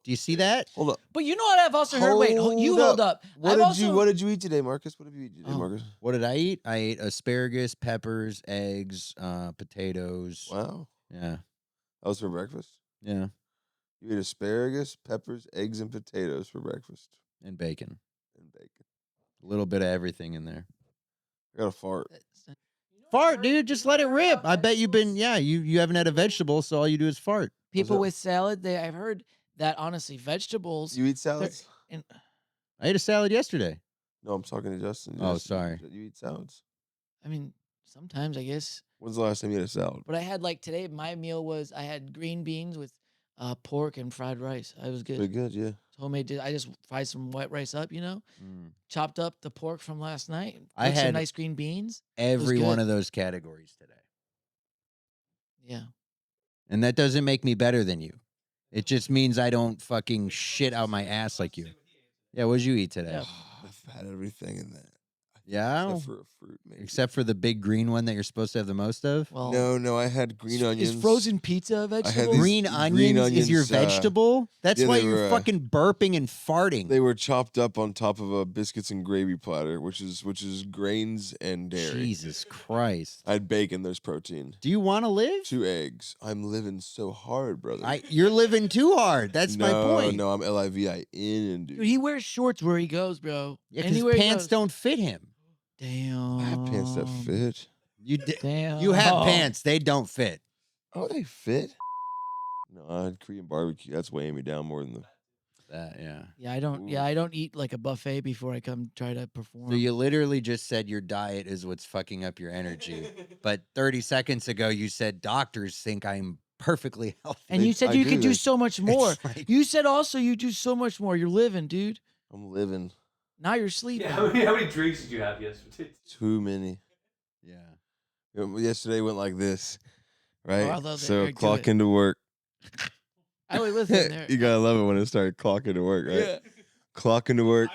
Do you see that? Hold up. But you know what I've also heard? Wait, you hold up. What did you eat today, Marcus? What have you eaten today, Oh. Marcus? What did I eat? I ate asparagus, peppers, eggs, potatoes. Wow. Yeah. That was for breakfast? Yeah. You ate asparagus, peppers, eggs, and potatoes for breakfast. And bacon. And bacon. A little bit of everything in there. I got a fart. Fart, dude. Just let it rip. I bet you've been, you haven't had a vegetable, so all you do is fart. People that? with salad, I've heard that honestly, vegetables. You eat salads? And I ate a salad yesterday. No, I'm talking to Justin. Oh, Justin, sorry. You eat salads? I mean, sometimes I guess. When's the last time you had a salad? But I had like today, my meal was I had green beans with pork and fried rice. It was good. Pretty good, yeah. Homemade. I just fried some white rice up, Mm. chopped up the pork from last night. I cooked some had nice green beans. Every one good. of those categories today. Yeah. And that doesn't make me better than you. It just means I don't fucking shit out my ass like you. Yeah, what did you eat today? Yeah. I've had everything in that. Yeah? Except for a fruit, maybe. Except for the big green one that you're supposed to have the most of? Well, No, I had green onions. Is frozen pizza a vegetable? these Green green onions is your onions, vegetable? That's yeah, why they you're were, fucking burping and farting. They were chopped up on top of a biscuits and gravy platter, which is grains and dairy. Jesus Christ. I had bacon. There's protein. Do you want to live? 2 eggs. I'm living so hard, brother. You're living too hard. That's my point. No, I'm LIVIN, dude. Dude, he wears shorts where he goes, bro. Yeah, Anywhere because he pants goes. don't fit him. Damn. I have pants that fit. Damn. You have pants. They don't fit. Oh, they fit. No, I had Korean barbecue. That's weighing me down more than the. Yeah. Yeah, I don't. Yeah, I don't eat like a buffet before I come try to perform. So you literally just said your diet is what's fucking up your energy. But 30 seconds ago, you said doctors think I'm perfectly healthy. and you said you could do They- so much more. It's like- You said also you do so much more. You're living, dude. I'm living. Now you're sleeping. Yeah, how many drinks did you have yesterday? Too many. Yeah. Yesterday went like this, right? I love that. So Eric, do clock it. into work. I was with him there. You gotta love it when it started clocking to work, right? Yeah. Clock into work.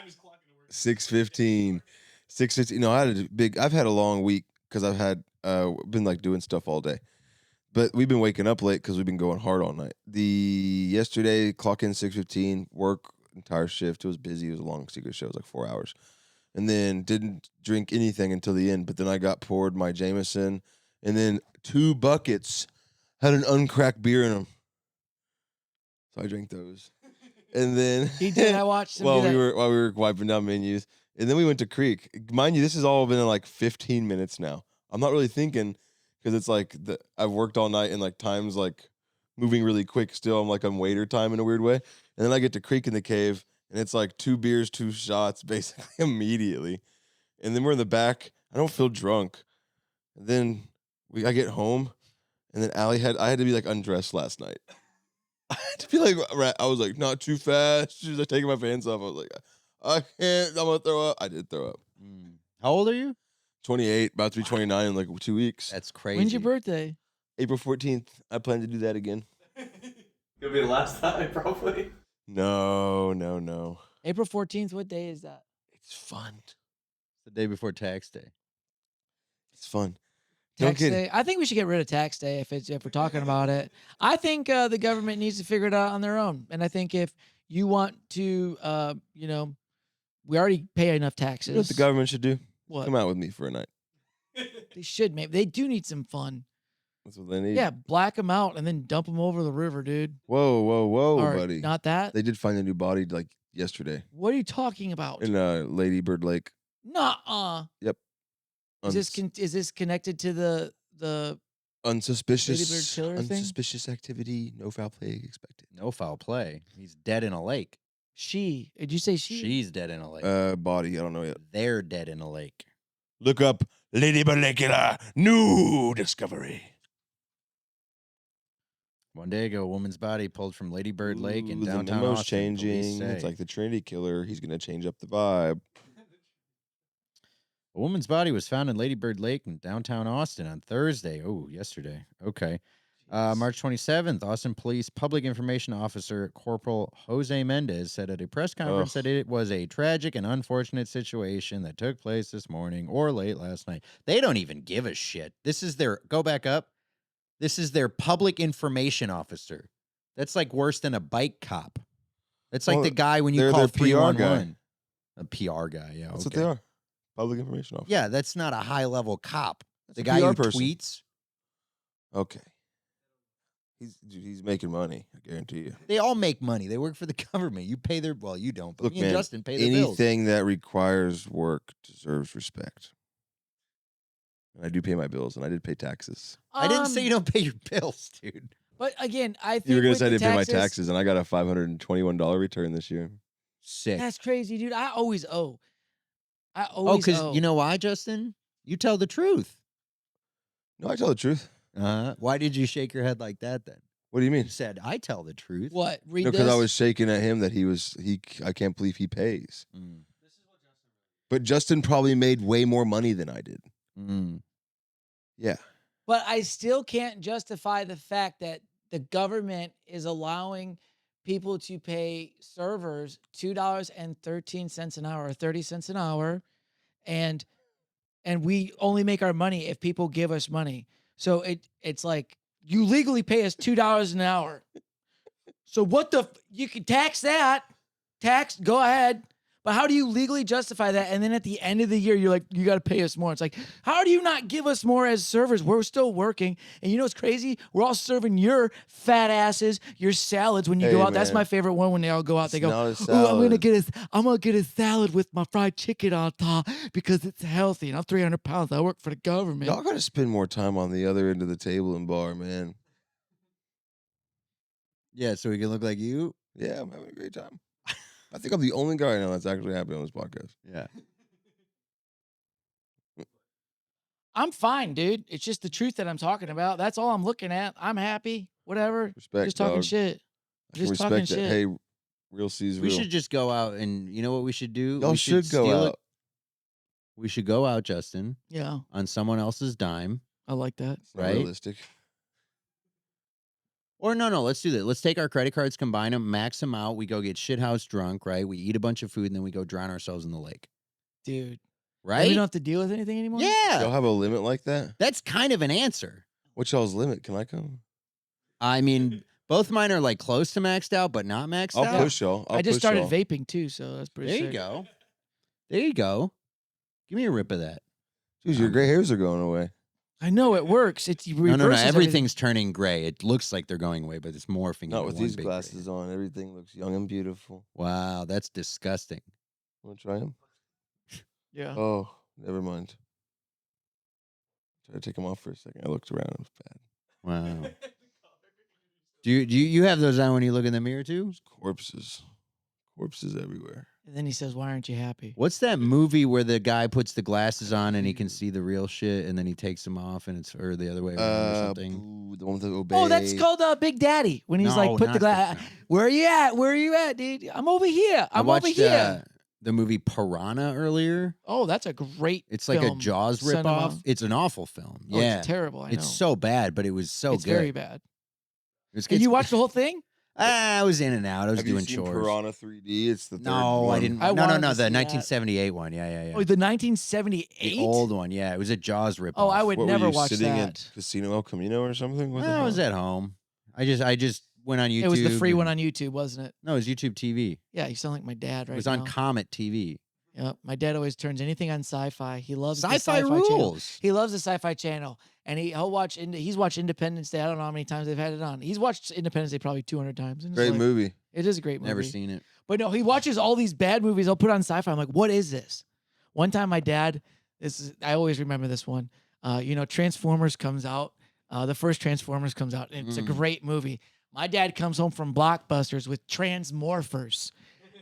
6:15. 6:15. No, I've had a long week because I've had been like doing stuff all day. But we've been waking up late because we've been going hard all night. Yesterday, clock in 6:15, work entire shift. It was busy. It was a long secret show. It was like 4 hours. and then didn't drink anything until the end. But then I got poured my Jameson, and then 2 buckets had an uncracked beer in them. So I drank those. And then He did. I watched him while do we that. were wiping down menus, and then we went to Creek. Mind you, this has all been in like 15 minutes now. I'm not really thinking because it's like I've worked all night and like time's like moving really quick. Still, I'm like on waiter time in a weird way. And then I get to Creek in the cave, and it's like 2 beers, 2 shots, basically immediately. And then we're in the back. I don't feel drunk. And then I get home, and then I had to be like undressed last night. I had to be like, I was like, not too fast. She was like taking my pants off. I was like, I can't. I'm gonna throw up. I did throw up. How old are you? 28, about to be 29 in like 2 weeks. That's crazy. When's your birthday? April 14th. I plan to do that again. It'll be the last time, probably. No. April 14th. What day is that? It's fun. The day before tax day. It's fun. Tax day. I think we should get rid of tax day if we're talking about it. I think the government needs to figure it out on their own. And I think if you want to, we already pay enough taxes. You know what the government should do? What? Come out with me for a night. They should, maybe. They do need some fun. That's what they need. Yeah, black them out and then dump them over the river, dude. Whoa, Or buddy. not that. They did find a new body like yesterday What are you talking about? in Lady Bird Lake. Nuh-uh. Yep. Is this connected to the Unsuspicious Lady Bird killer thing? unsuspicious activity, no foul play expected. No foul play. He's dead in a lake. she? Did you say she? She's dead in a lake. Body, I don't know yet. They're dead in a lake. Look up Lady Bird Lake new discovery. One day ago, a woman's body pulled from Lady Bird Lake in Ooh, downtown the memo's Austin. police changing. It's say. like the Trinity Killer. He's gonna change up the vibe. A woman's body was found in Lady Bird Lake in downtown Austin on Thursday. Oh, yesterday. Okay. March 27th, Austin Police Public Information Officer Corporal Jose Mendez said at a press conference that it was a tragic and unfortunate situation that took place this morning or late last night. They don't even give a shit. This is their, go back up. This is their public information officer. That's like worse than a bike cop. That's like Well, the guy when you they're call their PR guy. 311. A PR guy, yeah. That's okay. what they are. Public information officer. Yeah, that's not a high level cop. That's The a guy PR who person. tweets. Okay. He's making money, I guarantee you. They all make money. They work for the government. You pay their, well, you don't, but Look, me and man, Justin pay their bills. anything that requires work deserves respect. And I do pay my bills, and I did pay taxes. I didn't say you don't pay your bills, dude. But again, I think You were gonna with say I the didn't pay my taxes, and I got a $521 return this year. Sick. That's crazy, dude. I always owe. I Oh, always because owe. you know why, Justin? You tell the truth. No, I tell the truth. Why did you shake your head like that then? What do you You mean? said, I tell the truth. What? Read No, this. because I was shaking at him that I can't believe he pays. Mm. But Justin probably made way more money than I did. Mm. Yeah. But I still can't justify the fact that the government is allowing people to pay servers $2.13 an hour or 30 cents an hour, and we only make our money if people give us money. So it's like you legally pay us $2 an hour. So what you can tax that. Go ahead. But how do you legally justify that? And then at the end of the year, you're like, you got to pay us more. It's like, how do you not give us more as servers? We're still working. And you know what's crazy? We're all serving your fat asses, your salads when you go Hey, out. That's man. my favorite one when they all go out. They It's go, not a "Ooh, I'm gonna salad." get a salad with my fried chicken on top because it's healthy. And I'm 300 pounds. I work for the government. Y'all got to spend more time on the other end of the table and bar, man. Yeah, so we can look like you. Yeah, I'm having a great time. I think I'm the only guy I know that's actually happy on this podcast. Yeah. I'm fine, dude. It's just the truth that I'm talking about. That's all I'm looking at. I'm happy. Whatever. Respect, Just talking dog. shit. I can Just talking respect that. shit. Hey, real sees We real. should just go out and you know what we should do? Y'all We should go steal it. out. We should go out, Justin, Yeah, on someone else's dime. I like that. It's not right? realistic. Or no, let's do that. Let's take our credit cards, combine them, max them out. We go get shithouse drunk, right? We eat a bunch of food, and then we go drown ourselves in the lake. Dude. Then Right? we don't have to deal with anything anymore? Y'all Yeah. have a limit like that? That's kind of an answer. What's y'all's limit? Can I come? I mean, both mine are like close to maxed out, but not maxed I'll out. push y'all. I just started y'all. vaping too, so that's pretty There sick. you go. There you go. Give me a rip of that. Dude, your gray hairs are going away. I know it works. It's No. reverses Everything's turning gray. It looks like they're going away, but it's morphing. Not into with one these big glasses on. Everything looks young and beautiful. gray. Wow, that's disgusting. Want to try them? Yeah. Oh, never mind. Try to take them off for a second. I looked around. It was bad. Wow. Do you have those on when you look in the mirror too? There's corpses everywhere. And then he says, "Why aren't you happy?" What's that movie where the guy puts the glasses on and he can see the real shit, and then he takes them off, and it's or the other way around or something? The one with the obey. Oh, that's called Big Daddy. When he's No, like, "Put the not glass. that. Where are you at? Where are you at, dude? I'm over here. I I'm watched, over here." the movie Piranha earlier. Oh, that's a great. It's like a film. Jaws Cinema. ripoff. It's an awful film. Oh, Yeah, it's terrible. I know. it's so bad, but it was so it's good. very bad. It's, And you watched the whole thing? I was in and out. I was Have doing you seen chores. Piranha 3D? It's the third No, one. I didn't. I no, wanted no. to The see that. 1978 one. Yeah. Oh, the 1978. The old one. Yeah, it was a Jaws ripoff. Oh, I would What, never were you watch sitting that. at Casino El Camino or something? What the No, I was hell? at home. I just went on YouTube. It was the free one and- on YouTube, wasn't it? No, it was YouTube TV. Yeah, you sound like my dad right It was now. on Comet TV. Yep, my dad always turns anything on sci-fi. He loves the Sci-fi sci-fi channel. rules. He loves the Sci-Fi Channel, and he'll watch. He's watched Independence Day. I don't know how many times they've had it on. He's watched Independence Day probably 200 times. And it's Great like- movie. It is a great movie. Never seen it. But no, he watches all these bad movies. I'll put on Sci-Fi. I'm like, what is this? One time, my dad. I always remember this one. Transformers comes out. The first Transformers comes out. And it's a great movie. My dad comes home from Blockbusters with Transmorphers.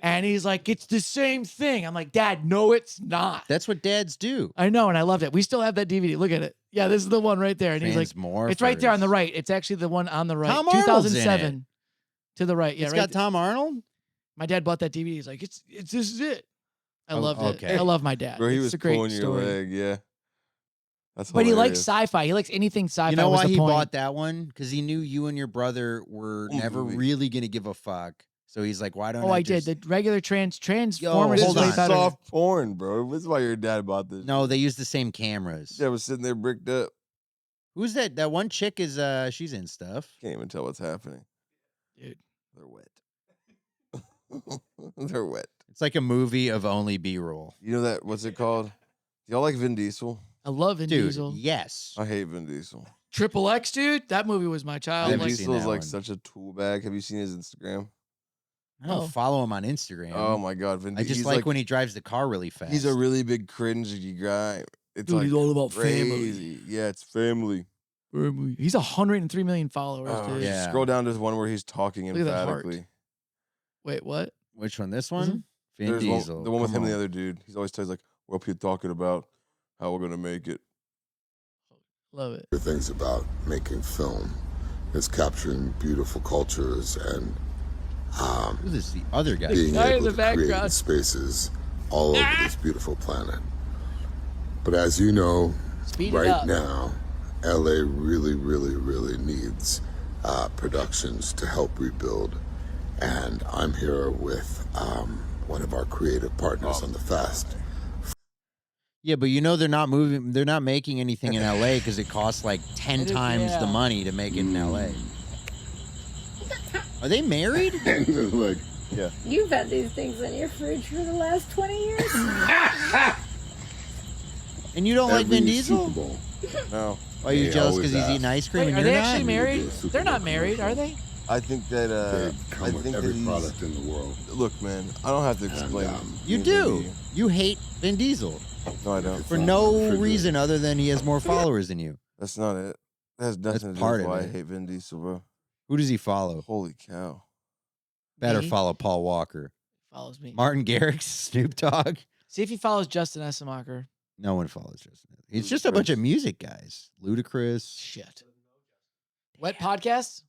And he's like, it's the same thing. I'm like, Dad, no, it's not. That's what dads do. I know, and I loved it. We still have that DVD. Look at it. Yeah, this is the one right there. And he's like, it's right there on the right. It's actually the one on the right. Tom Arnold's in it. 2007 to the right. Yeah, It's right. got Tom Arnold. My dad bought that DVD. He's like, it's this is it. I Oh, loved it. okay. I love my dad. Bro, he It's was a great pulling your story. leg. Yeah. That's But he likes hilarious. sci-fi. He likes anything sci-fi. You know was why the he point. bought that one? Because he knew you and your brother were What never movie? really gonna give a fuck. So he's like, why don't Oh, I just... did. The regular Transformers This is hold way on. is better. soft porn, bro. This is why your dad bought this. No, they use the same cameras. Dad was sitting there bricked up. Who's that? That one chick is she's in stuff. Can't even tell what's happening. Dude. They're wet. They're wet. It's like a movie of only B-roll. You know that? What's it called? Do y'all like Vin Diesel? I love Vin Dude, Diesel. yes. I hate Vin Diesel. Triple X, dude. That movie was my I child. Vin haven't Like, seen Diesel is that like one. such a tool bag. Have you seen his Instagram? I don't Oh. follow him on Instagram. Oh my God, Vin I Diesel. just he's like when he drives the car really fast. he's a really big cringy guy. It's Dude, like he's all about crazy. family. Yeah, it's family. He's 103 million followers, Oh, dude. yeah. Scroll down to the one where he's talking Look at that heart. emphatically. Wait, what? Which one? This one? Vin There's Diesel. the one with Come him and the on. other dude. He's always tells like, "What people talking about? How we're gonna make it." Love it. The things about making film is capturing beautiful cultures and Who's this? The other guy. being guy in able the to create background. spaces all over this beautiful planet. But as you know, Speed it right up. now, LA really, really, really needs productions to help rebuild. And I'm here with one of our creative partners on the Fast. Yeah, but you know they're not moving. They're not making anything in LA because it costs like 10 It is- times the yeah. money to make it in LA. Are they married? Like, You've had these things in your fridge for the last 20 years. And you don't like every Vin Diesel? Super Bowl, No, Are you They jealous always because he's ask. eating ice cream Wait, and are you're they not? actually married? Super They're Bowl not married, are they? I think that they I come with think that every he's. product in the world. Look, man, I don't have to explain. You anything to do. You hate Vin Diesel No, I don't. for no reason other than he has more followers than you. That's not it. That has nothing to do part with of why I it. hate Vin Diesel, bro. Who does he follow? Holy cow. Better Me? follow Paul Walker. Follows me. Martin Garrix, Snoop Dogg. See if he follows Justin Essemacher. No one follows Justin. It's just a bunch of music guys. Ludacris. Shit. Wet podcast?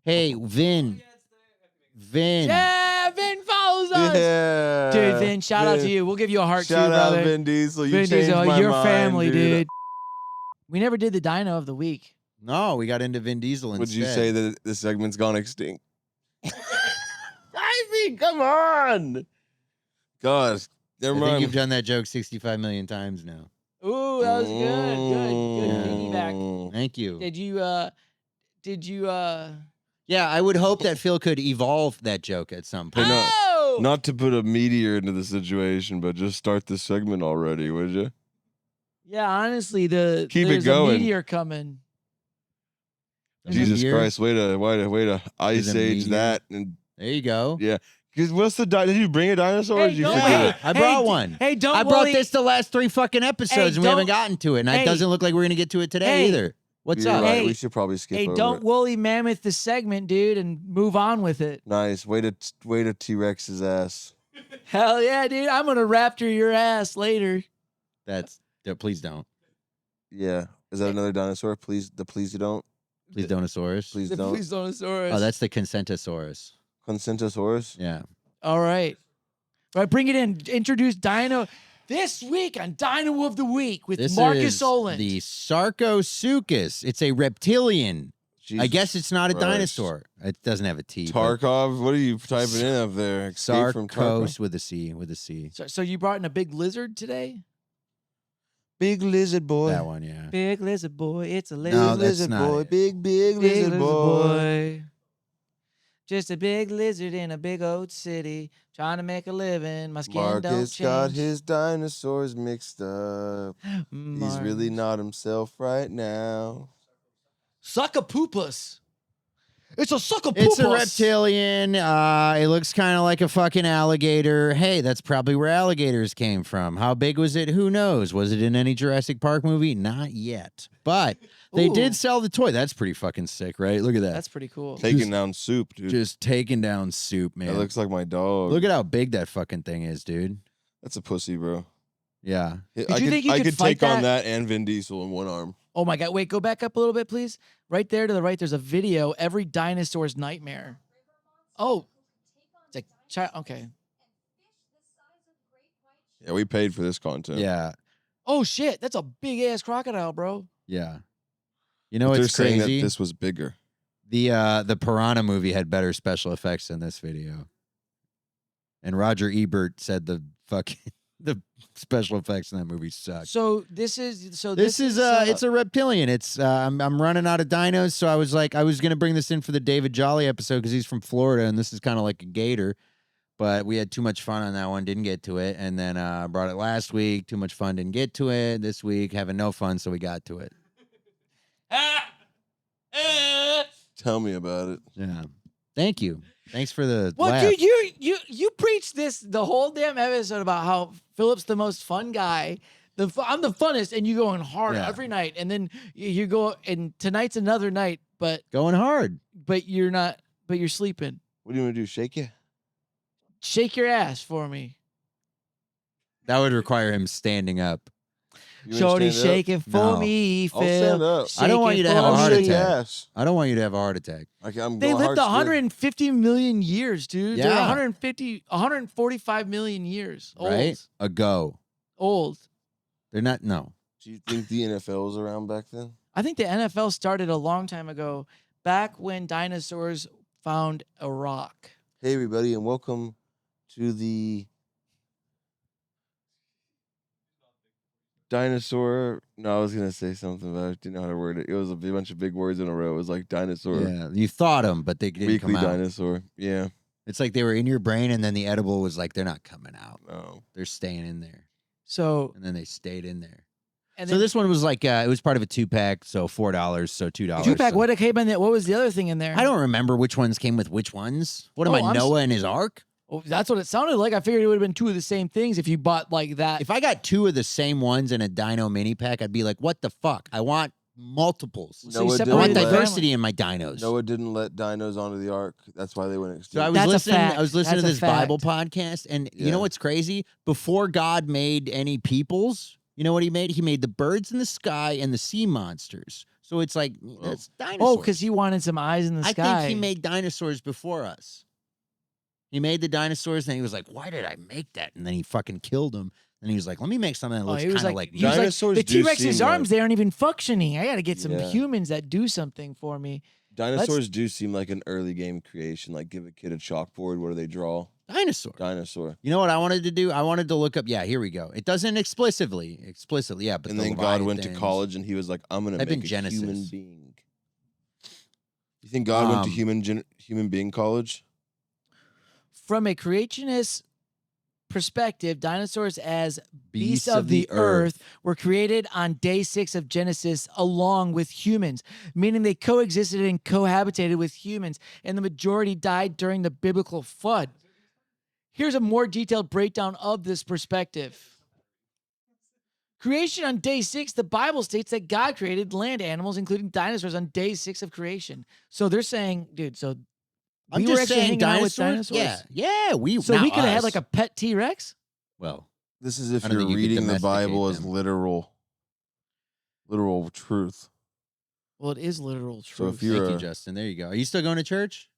Hey, Vin. Vin. Yeah, Vin follows us. Yeah. Dude, Vin, shout out to you. We'll give you a heart Shout too, out brother. Vin Diesel. You Vin changed Diesel, my your mind, family, dude. We never did the Dino of the week. No, we got into Vin Diesel instead. Would you say that the segment's gone extinct? I mean, come on. God, I never think mind. you've done that joke 65 million times now. Ooh, that was good. Good piggyback. Mm. Thank you. Did you Yeah, I would hope that Phil could evolve that joke at some point. Hey, no. Oh! Not to put a meteor into the situation, but just start the segment already, would you? Yeah, honestly, Keep it there's going. a meteor coming. Jesus Meteor? Christ, way to ice There's a age meteor. that. And There you go. yeah. Because what's the did you bring a dinosaur or did you don't- forget Yeah, it? I brought one. Hey, don't I brought Wooly- this the last 3 fucking episodes, and we haven't don't- gotten to it. And hey. it doesn't look like we're gonna get to it today Hey. either. What's You're up? right. Hey. We should probably skip Hey, over don't it. woolly mammoth the segment, dude, and move on with it. Nice. Way to T-Rex his ass. Hell yeah, dude. I'm gonna raptor your ass later. Please don't. Yeah. Is that another dinosaur? Please you don't. Please don't-osaurus. Please don't. Please don't Saurus. Oh, that's the Consentasaurus. Consentasaurus? Yeah. All right. All right, bring it in. Introduce Dino this week on Dino of the Week with This Marcus is Olin. the Sarcosuchus. It's a reptilian. I Jesus guess it's not a Christ. dinosaur. It doesn't have a T. but Tarkov? What are you typing in up there? Escape from Tarkov? Sarcos with a C. With a C. So you brought in a big lizard today? Big lizard boy. That one, yeah. Big lizard boy. It's a No, lizard. that's lizard not boy. it. Big Big lizard boy. Just a big lizard in a big old city trying to make a living. My skin don't Marcus change. got his dinosaurs mixed up. He's really not himself right now. Suckapoopus. It's a suckapoopus. It's a reptilian. It looks kind of like a fucking alligator. Hey, that's probably where alligators came from. How big was it? Who knows? Was it in any Jurassic Park movie? Not yet. But they Ooh. did sell the toy. That's pretty fucking sick, right? Look at that. That's pretty cool. Taking down soup, dude. Just taking down soup, man. That looks like my dog. Look at how big that fucking thing is, dude. That's a pussy, bro. Yeah. I you think you I could could fight take on that? that and Vin Diesel in one arm. Oh my God. Wait, go back up a little bit, please. Right there to the right, there's a video. Every dinosaur's nightmare. Oh. It's a child. Okay. Yeah, we paid for this content. Yeah. Oh shit. That's a big ass crocodile, bro. Yeah. You know But they're what's saying crazy? that this was bigger. The Piranha movie had better special effects than this video. And Roger Ebert said the special effects in that movie suck. So this is It's a reptilian. It's I'm running out of dinos, so I was gonna bring this in for the David Jolly episode because he's from Florida and this is kind of like a gator. But we had too much fun on that one, didn't get to it, and then I brought it last week. Too much fun, didn't get to it. This week, having no fun, so we got to it. Tell me about it. Yeah. Thank you. Thanks for the Well, laugh. dude, you preach this the whole damn episode about how Philip's the most fun guy. I'm the funnest, and you going hard Yeah. every night, and then you go and tonight's another night, but Going hard. you're not, but you're sleeping. What do you want to do? Shake it? Shake your ass for me, That would require him standing up. You wanna Shorty. stand up? Shake it for No. me, I'll Phil. stand up. I don't want Shake you it to have a for heart me. Shake your attack. ass. I don't want you to have a heart attack. I'm They going lived hard still. 150 million years, dude. They're Yeah. 145 million years old. Right? Ago. Old. They're not. No. Do you think the NFL was around back then? I think the NFL started a long time ago, back when dinosaurs found a rock. Hey, everybody, and welcome to the dinosaur. No, I was going to say something, but I didn't know how to word it. It was a bunch of big words in a row. It was like dinosaur. Yeah. You thought them, but they didn't Weekly come out. dinosaur. Yeah. It's like they were in your brain, and then the edible was like, they're not coming out. No. They're staying in there, So, and then they stayed in there. and So then this one was like it was part of a 2-pack, so $4, so $2. two-pack, so- what came in there? What was the other thing in there? I don't remember which ones came with which ones. What am Oh, I, I'm Noah and his ark? Oh, that's what it sounded like. I figured it would have been two of the same things if you bought like that. If I got 2 of the same ones in a Dino mini pack, I'd be like, what the fuck? I want multiples. So you Noah I separated want didn't the let- diversity in my dinos. Noah didn't let dinos onto the ark. That's why they went extinct. So I was That's a listening. fact. I was listening That's a to this Bible fact. podcast, and you Yeah. know what's crazy? Before God made any peoples, you know what he made? He made the birds in the sky and the sea monsters. So it's like that's dinosaurs. Oh, because he wanted some eyes in the I sky. think he made dinosaurs before us. He made the dinosaurs, and he was like, "Why did I make that?" And then he fucking killed them. And he was like, "Let me make something that looks he was kind of like, like he was like, Dinosaurs the do T-Rex's seem arms, like- they aren't even functioning. I got to get some Yeah. humans that do something for me. Dinosaurs do seem like an early game creation. Like, give a kid a chalkboard. What do they draw? dinosaur." Dinosaur. You know what I wanted to do? I wanted to look up. Yeah, here we go. It doesn't explicitly, yeah. But And the then God went to Leviathans. college and he was like, I'm going to Type in make a Genesis. human being. You think God went to Um, human being college? from a creationist perspective, dinosaurs as beasts of the earth were created on day 6 of Genesis along with humans, meaning they coexisted and cohabitated with humans, and the majority died during the biblical flood. Here's a more detailed breakdown of this perspective. Creation on day 6, the Bible states that God created land animals, including dinosaurs, on day 6 of creation. So they're saying, dude, so I'm we just were actually saying hanging out with dinosaurs. dinosaurs? Yeah. So not we could have had us. like a pet T-Rex? Well, This is if I don't you're think you could reading the Bible as domesticate literal truth. Well, it is literal So truth. if you're thank you, Justin. There you go. Are you still going to church?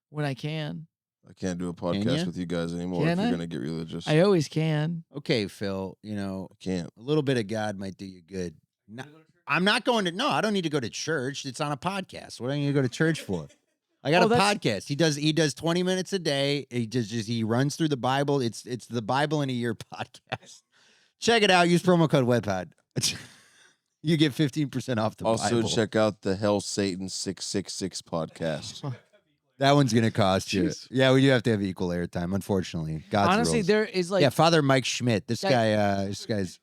When I can. I can't do a ya? podcast with you guys anymore Can if you're I? gonna get religious. I always can. Okay, Phil. You know, I can't. a little bit of God might do you good. I'm not going to. No, I don't need to go to church. It's on a podcast. What do I need to go to church for? I got Oh, a that's- podcast. He does 20 minutes a day. He runs through the Bible. It's the Bible in a year podcast. Check it out. Use promo code WebPod. You get 15% off the Also Bible. check out the Hell Satan 666 podcast. That one's gonna cost you. Jeez. Yeah, we do have to have equal airtime. Unfortunately, God's Honestly, rules. there is like yeah, Father Mike Schmidt. This guy's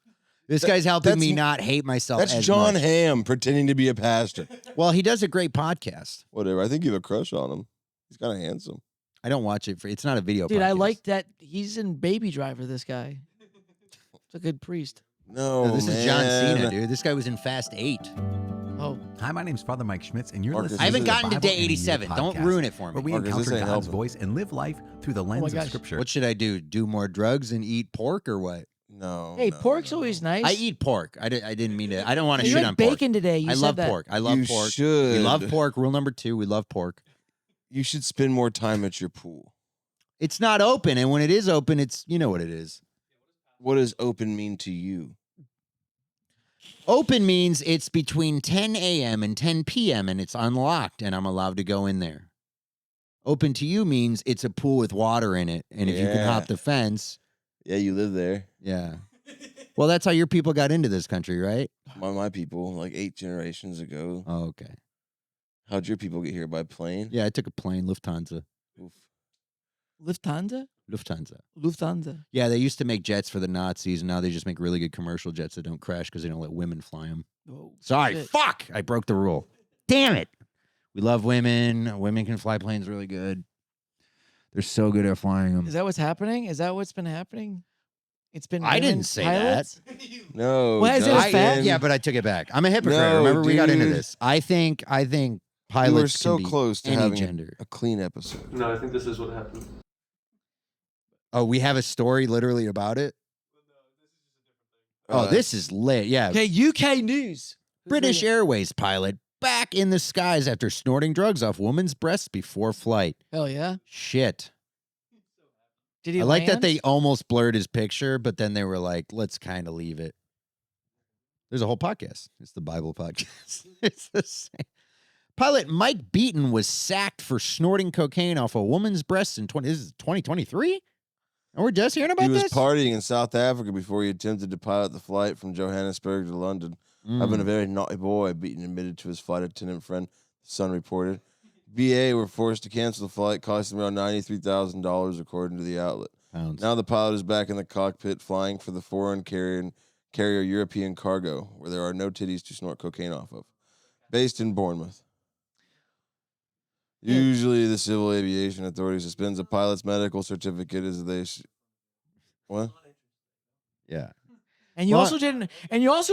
helping me that's- not hate myself. That's as John much. Hamm pretending to be a pastor. Well, he does a great podcast. Whatever. I think you have a crush on him. He's kind of handsome. I don't watch it. It's not a video. dude, podcast. I like that he's in Baby Driver, this guy. It's a good priest. No, This man. is John Cena, dude. This guy was in Fast 8. Oh, Hi, my name's Father Mike Schmitz, and you're Marcus, listening I haven't to the gotten to Bible day in a Year 87. Don't podcast, ruin it for where me. we Marcus, this encounter ain't God's helping. voice and live life through the lens gosh. of Scripture. What should I do? Do more drugs and eat pork or what? No. hey, no, pork's no. always nice. I eat pork. I didn't mean to. I don't want to You shit had on pork. bacon today. You I said love that. pork. I love You pork. should. We love pork. Rule number 2, we love pork. You should spend more time at your pool. It's not open, and when it is open, it's you know what it is. What does open mean to you? Open means it's between 10 a.m. and 10 p.m. and it's unlocked, and I'm allowed to go in there. Open to you means it's a pool with water in it, and if you can Yeah. hop the fence, Yeah, you live there. yeah. Well, that's how your people got into this country, right? My people, like 8 generations ago. Oh, okay. How'd your people get here? By plane? Yeah, I took a plane, Lufthansa. Oof. Lufthansa? Lufthansa. Lufthansa. Yeah, they used to make jets for the Nazis, and now they just make really good commercial jets that don't crash because they don't let women fly them. Oh, Sorry, shit. fuck! I broke the rule. Damn it! We love women. Women can fly planes really good. They're so good at flying them. Is that what's happening? Is that what's been happening? It's been. I didn't women say pilots? No. Well, is it a Justin. fact? Yeah, but I took it back. I'm a hypocrite. No, Remember, we got into dude. this. I think We pilots were so can be close to any having gender. a clean episode. No, I think this is what happened. Oh, we have a story literally about it. Oh, this is lit. Yeah, Okay, UK news. Who's British reading? Airways pilot back in the skies after snorting drugs off woman's breasts before flight. Hell yeah. Shit. Did he I like that land? they almost blurred his picture, but then they were like, let's kind of leave it. There's a whole podcast. It's the Bible podcast. It's the same. Pilot Mike Beaton was sacked for snorting cocaine off a woman's breasts in 2023? And we're just hearing about He was this? partying in South Africa before he attempted to pilot the flight from Johannesburg to London. I've been a very naughty boy, Beaton admitted to his flight attendant friend, the Sun reported. BA were forced to cancel the flight, costing around $93,000, according to the outlet. Pounds. Now the pilot is back in the cockpit, flying for the foreign carrier European Cargo, where there are no titties to snort cocaine off of. Based in Bournemouth. Usually, the Civil Aviation Authority suspends a pilot's medical certificate as they. What? Yeah. And you Well, also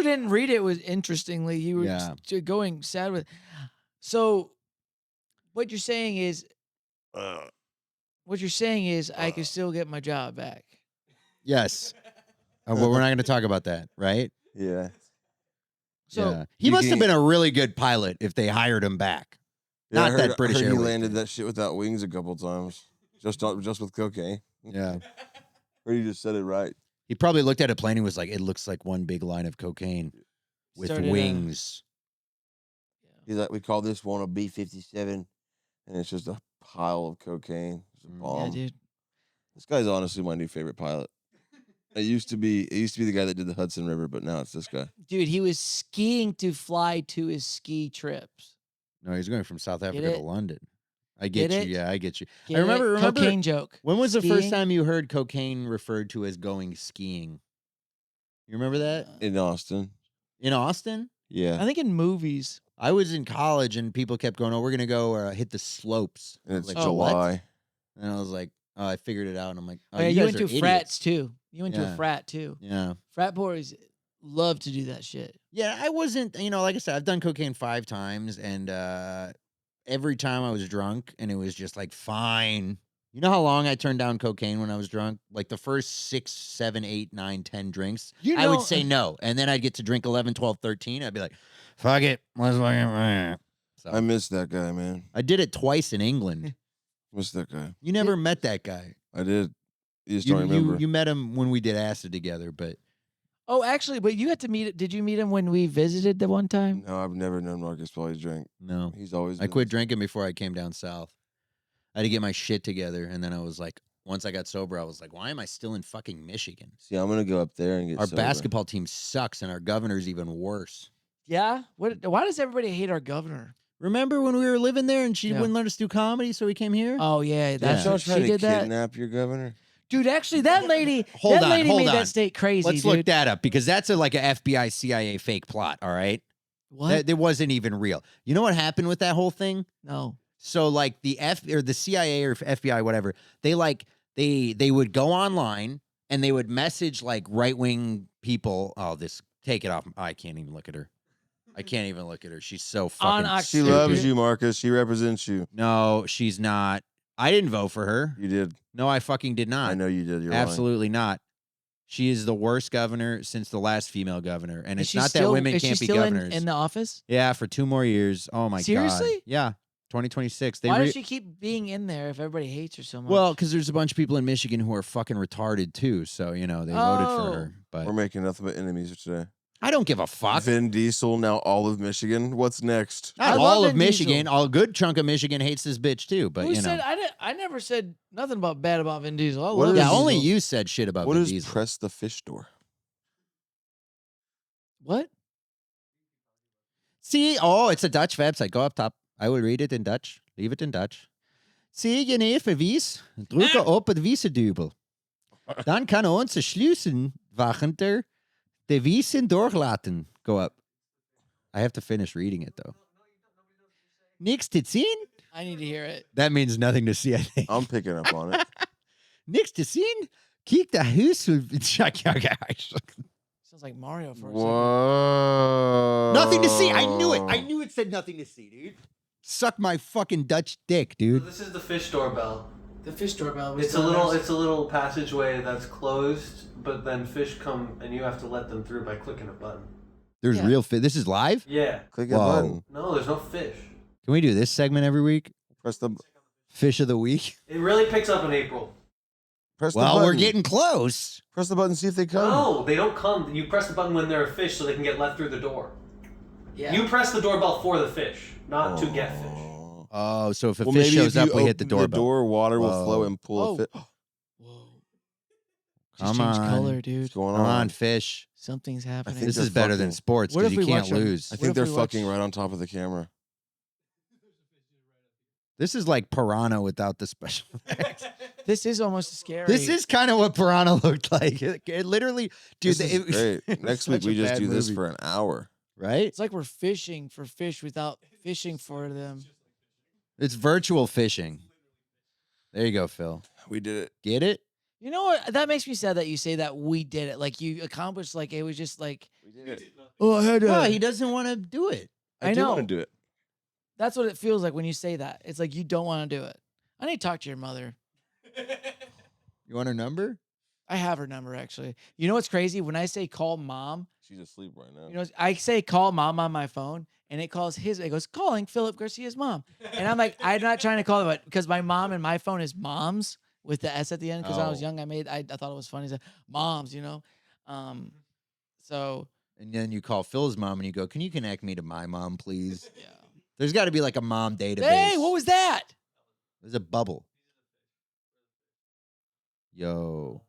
didn't read it. Was interestingly, you were Yeah. going sad with. So, what you're saying is, I could still get my job back. Yes. Well, we're not going to talk about that, right? Yeah. So Yeah. He You must have can- been a really good pilot if they hired him back. Yeah, Not that British I heard Airways he landed did. that shit without wings a couple times, just with cocaine. Yeah. Or you just said it right. He probably looked at a plane and was like, it looks like one big line of cocaine with Started, wings. He's like, we call this one a B-57, and it's just a pile of cocaine. It's a Mm. yeah, bomb. dude. This guy's honestly my new favorite pilot. It used to be the guy that did the Hudson River, but now it's this guy. Dude, he was skiing to fly to his ski trips. No, he's going from South Get Africa to it? London. I get Get you. it? Yeah, I get you. Get I remember. cocaine joke. When was the first Skiing? time you heard cocaine referred to as going skiing? You remember that? In Austin. In Austin? Yeah. I think in movies. I was in college and people kept going, "Oh, we're gonna go hit the slopes." And it's Like, oh, what? July. And I was like, "Oh, I figured it out." And I'm like, "Oh, Oh, yeah, you you guys went are to frats idiots." too. You went to Yeah. a frat too. Yeah, Frat boys love to do that shit. yeah. I wasn't, like I said, I've done cocaine 5 times, and every time I was drunk, and it was just like fine. You know how long I turned down cocaine when I was drunk? Like the first 6, 7, 8, 9, 10 drinks, You I would know- say no, and then I'd get to drink 11, 12, 13. I'd be like, "Fuck it, let's fucking." So I miss that guy, man. I did it twice in England. Miss that guy. You never met that guy. I did. You just You, don't remember. you met him when we did acid together, but Oh, actually, but you had to meet. Did you meet him when we visited the one time? No, I've never known Marcus while he drank. no. He's always. I been quit this- drinking before I came down south. I had to get my shit together, and then I was like, once I got sober, I was like, why am I still in fucking Michigan? See, I'm gonna go up there and get Our sober. basketball team sucks, and our governor's even worse. Yeah. What? Why does everybody hate our governor? Remember when we were living there and she Yeah. wouldn't let us do comedy, so we came here? Oh yeah, that's Yeah. what Trying she to did. That kidnap your governor. dude. Actually, that lady. Hold that on, lady hold made on. that state crazy. Let's dude. look that up because that's like a FBI CIA fake plot, all right? What? That wasn't even real. You know what happened with that whole thing? No. So like the the CIA or FBI, whatever, they they would go online and they would message like right wing people. Oh, take it off. I can't even look at her. I can't even look at her. She's so fucking. She Stupid. loves you, Marcus. She represents you. No, she's not. I didn't vote for her. You did. No, I fucking did not. I know you did. You're lying. Absolutely not. She is the worst governor since the last female governor, and Is it's she not still, that women is can't she be still governors. in the office? Yeah, for 2 more years. Oh my god. Seriously? Yeah, 2026. Why does she keep being in there if everybody hates her so much? Well, because there's a bunch of people in Michigan who are fucking retarded too. So, they voted for her. But We're making nothing but enemies today. I don't give a fuck. Vin Diesel, now all of Michigan. What's next? Not I love all of Vin Michigan. Diesel. A good chunk of Michigan hates this bitch too. But who said I never said nothing about bad about Vin Diesel. I love is- yeah, Vin only Diesel. you said shit about What Vin is Diesel. press the fish door? What? See, it's a Dutch website. Go up top. I will read it in Dutch. Leave it in Dutch. Zie je een verwijs? Druk op het Visdeurbel. Dan kan onze sluizenwachter de wiesen doorlaten. Go up. I have to finish reading it though. Niks te zien? I need to hear it. That means nothing to see, I think. I'm picking up on it. Niks te zien? Kijk de huis. Sounds like Mario for a second. Whoa. Nothing to see. I knew it. I knew it said nothing to see, dude. Suck my fucking Dutch dick, So dude. this is the fish doorbell. The fish doorbell. was It's a still little there. it's a little passageway that's closed, but then fish come and you have to let them through by clicking a button. There's Yeah. real fit. This is live? Yeah. Click a Whoa. button. No, there's no fish. Can we do this segment every week? Press the Fish of the week? It really picks up in April. press the Well, button. we're getting close. Press the button. See if they come. No, they don't come. You press the button when they're a fish so they can get let through the door. Yeah. You press the doorbell for the fish, not to get fish. Oh, so if a Well, fish maybe shows if up, you we hit the open doorbell. door, water will flow Whoa. and pull Whoa. a fish. Whoa. Come Just changed on. color, dude. What's going Come on? on, fish. Something's happening. think This they're is better than fucking- sports What because if you we can't watch 'em? lose. I What think if they're we watch- fucking right on top of the camera. This is like Piranha without the special effects. This is almost scary. This is kind of what Piranha looked like. It literally, dude. This is it was- great. it was Next week such we a just bad do this movie. for an hour. right. It's like we're fishing for fish without fishing for them. It's virtual fishing. There you go, Phil. We did it. Get it? You know what? That makes me sad that you say that we did it. Like you accomplished. Like it was just like. We did it. Oh, I had to. No, he doesn't want to do it. I do know. want to do it. That's what it feels like when you say that. It's like you don't want to do it. I need to talk to your mother. You want her number? I have her number actually. You know what's crazy? When I say call mom, She's asleep right now. you know, I say call mom on my phone, and it calls his. It goes calling Philip Garcia's mom, and I'm like, I'm not trying to call it, because my mom and my phone is moms with the S at the end. Because when I was Oh. young, I thought it was funny. Said moms, you know. So And then you call Phil's mom and you go, "Can you connect me to my mom, please?" yeah. There's got to be like a mom database. Hey, what was that? There's a bubble. Yo.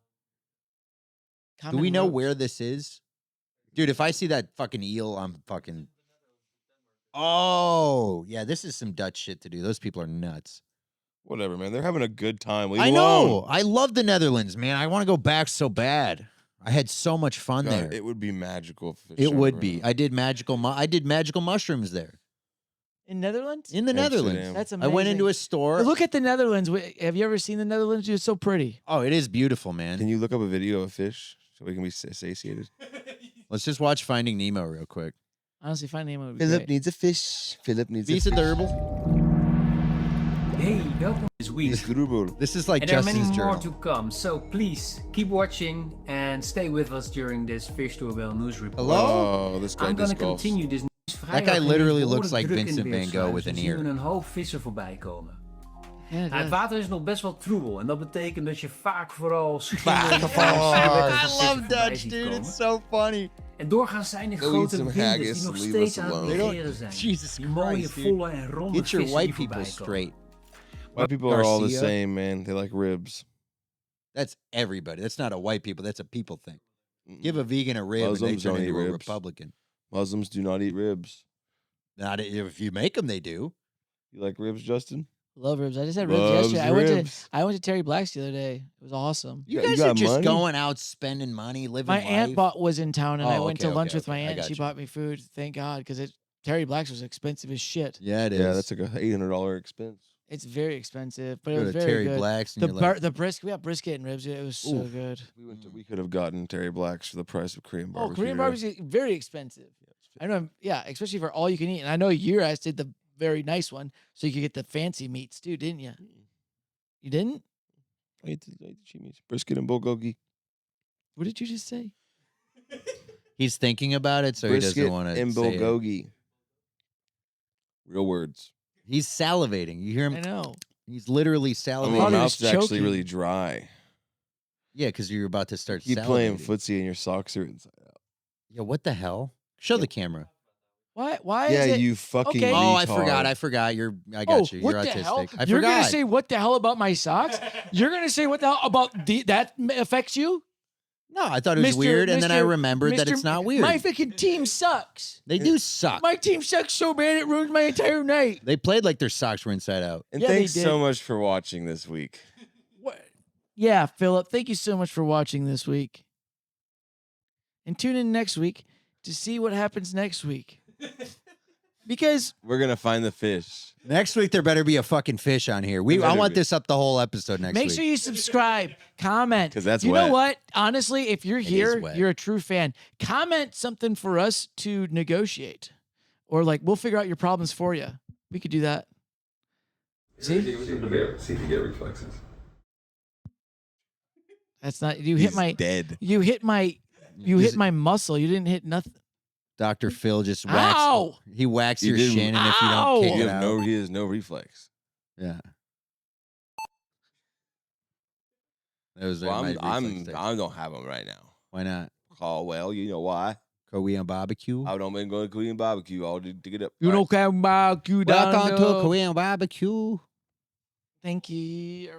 Do Common we know road. where this is? Dude, if I see that fucking eel, I'm fucking. Oh, yeah, this is some Dutch shit to do. Those people are nuts. Whatever, man. They're having a good time. Leave I them know. alone. I love the Netherlands, man. I want to go back so bad. I had so much fun God, there. it would be magical. If fish It showed would be. around. I did magical mushrooms there In Netherlands? in the Amsterdam. Netherlands. That's I amazing. went into a store. Look at the Netherlands. Have you ever seen the Netherlands? It's so pretty. Oh, it is beautiful, man. Can you look up a video of a fish so we can be satiated? Let's just watch Finding Nemo real quick. Honestly, Finding Nemo would be Philip great. needs a fish. Philip needs a Visdeurbel. Hey, welcome this week. fish. This is like And there are many Justin's more journal. to come, so please keep watching and stay with us during this Visdeurbel news report. Hello? Oh, this guy I'm gonna disc golfs. continue this news. That guy literally looks like Vincent van Gogh with an ear. We zien een hoop vissen voorbij komen. Yeah, it Nou, het does. water is nog best wel troebel en dat betekent dat je vaak vooral I love Dutch, dude. It's so funny. En doorgaans zijn er Go eat grote some vlinders haggis die nog and leave steeds us aan het alone. migreren zijn. Jesus Die mooie, Christ, dude. volle en ronde Get your vissen white die people voorbij komen. straight. White people are all the Garcia. same, man. They like ribs. That's everybody. That's not a white people. That's a people thing. Mm-mm. Give a vegan a rib and they Muslims turn don't eat into a ribs. Republican. Muslims do not eat ribs. Not if you make them, they do. You like ribs, Justin? Love ribs. I just had ribs Loves yesterday. ribs. I went to Terry Black's the other day. It was awesome. You You guys got are just money? going out spending money, living My life. aunt was in town, and I Oh, went to okay, lunch okay, with my okay. I aunt. got She you. bought me food. Thank God, because Terry Black's was expensive as shit. Yeah, it is. Yeah, that's like a $800 expense. It's very expensive, but Go it was to very Terry good. Black's and The you're like, the brisket, we got brisket and ribs. It was so Oof. good. We could have gotten Terry Black's for the price of Korean Oh, barbecue. Korean today. barbecue is very expensive. I know, yeah, especially for all you can eat. And I know your ass did the very nice one, so you could get the fancy meats too, didn't you? You didn't? I ate the cheap meats. Brisket and bulgogi. What did you just say? he's thinking about it, so he Brisket doesn't want to and say it. bulgogi. Real words. He's salivating. You hear I him? know. He's literally I salivating. mean, my thought he was mouth's actually choking. really dry. Yeah, because you're about to start You playing salivating. footsie and your socks are inside out. Yeah, what the hell? Show the camera. Why? Why Yeah, is it? you fucking Okay. Oh, I retard. forgot. I forgot. I got you. What You're the autistic. hell? I You're forgot. gonna say what the hell about my socks? You're gonna say what the hell about that affects you? No, I thought it was Mr. weird, and then I Mr. remembered that Mr. it's not weird. My fucking team sucks. They do suck. My team sucks so bad it ruined my entire night. They played like their socks were inside out. And Yeah, they thanks so did. much for watching this week. What? Yeah, Philip, thank you so much for watching this week. And tune in next week to see what happens next week. Because We're gonna find the fish. Next week there better be a fucking fish on here. I better want be. this up the whole episode next make week. sure you subscribe, comment. 'Cause that's you wet. know what? Honestly, if you're is here, wet. you're a true fan. Comment something for us to negotiate. Or like we'll figure out your problems for you. We could do that. See if you get reflexes. That's not you hit my dead. you hit my hit my muscle. You didn't hit nothing. Dr. Phil just whacks. Ow! He whacks He your didn't- shin, and if you Ow! don't kick He it has out, he has no reflex. yeah. Those are Well, my I reflex days. don't have them right now. Why not? Oh well, you know why? Korean barbecue. I don't been going to Korean barbecue all to dig it up. You know, come back, you down Welcome to there. Korean barbecue. Thank you.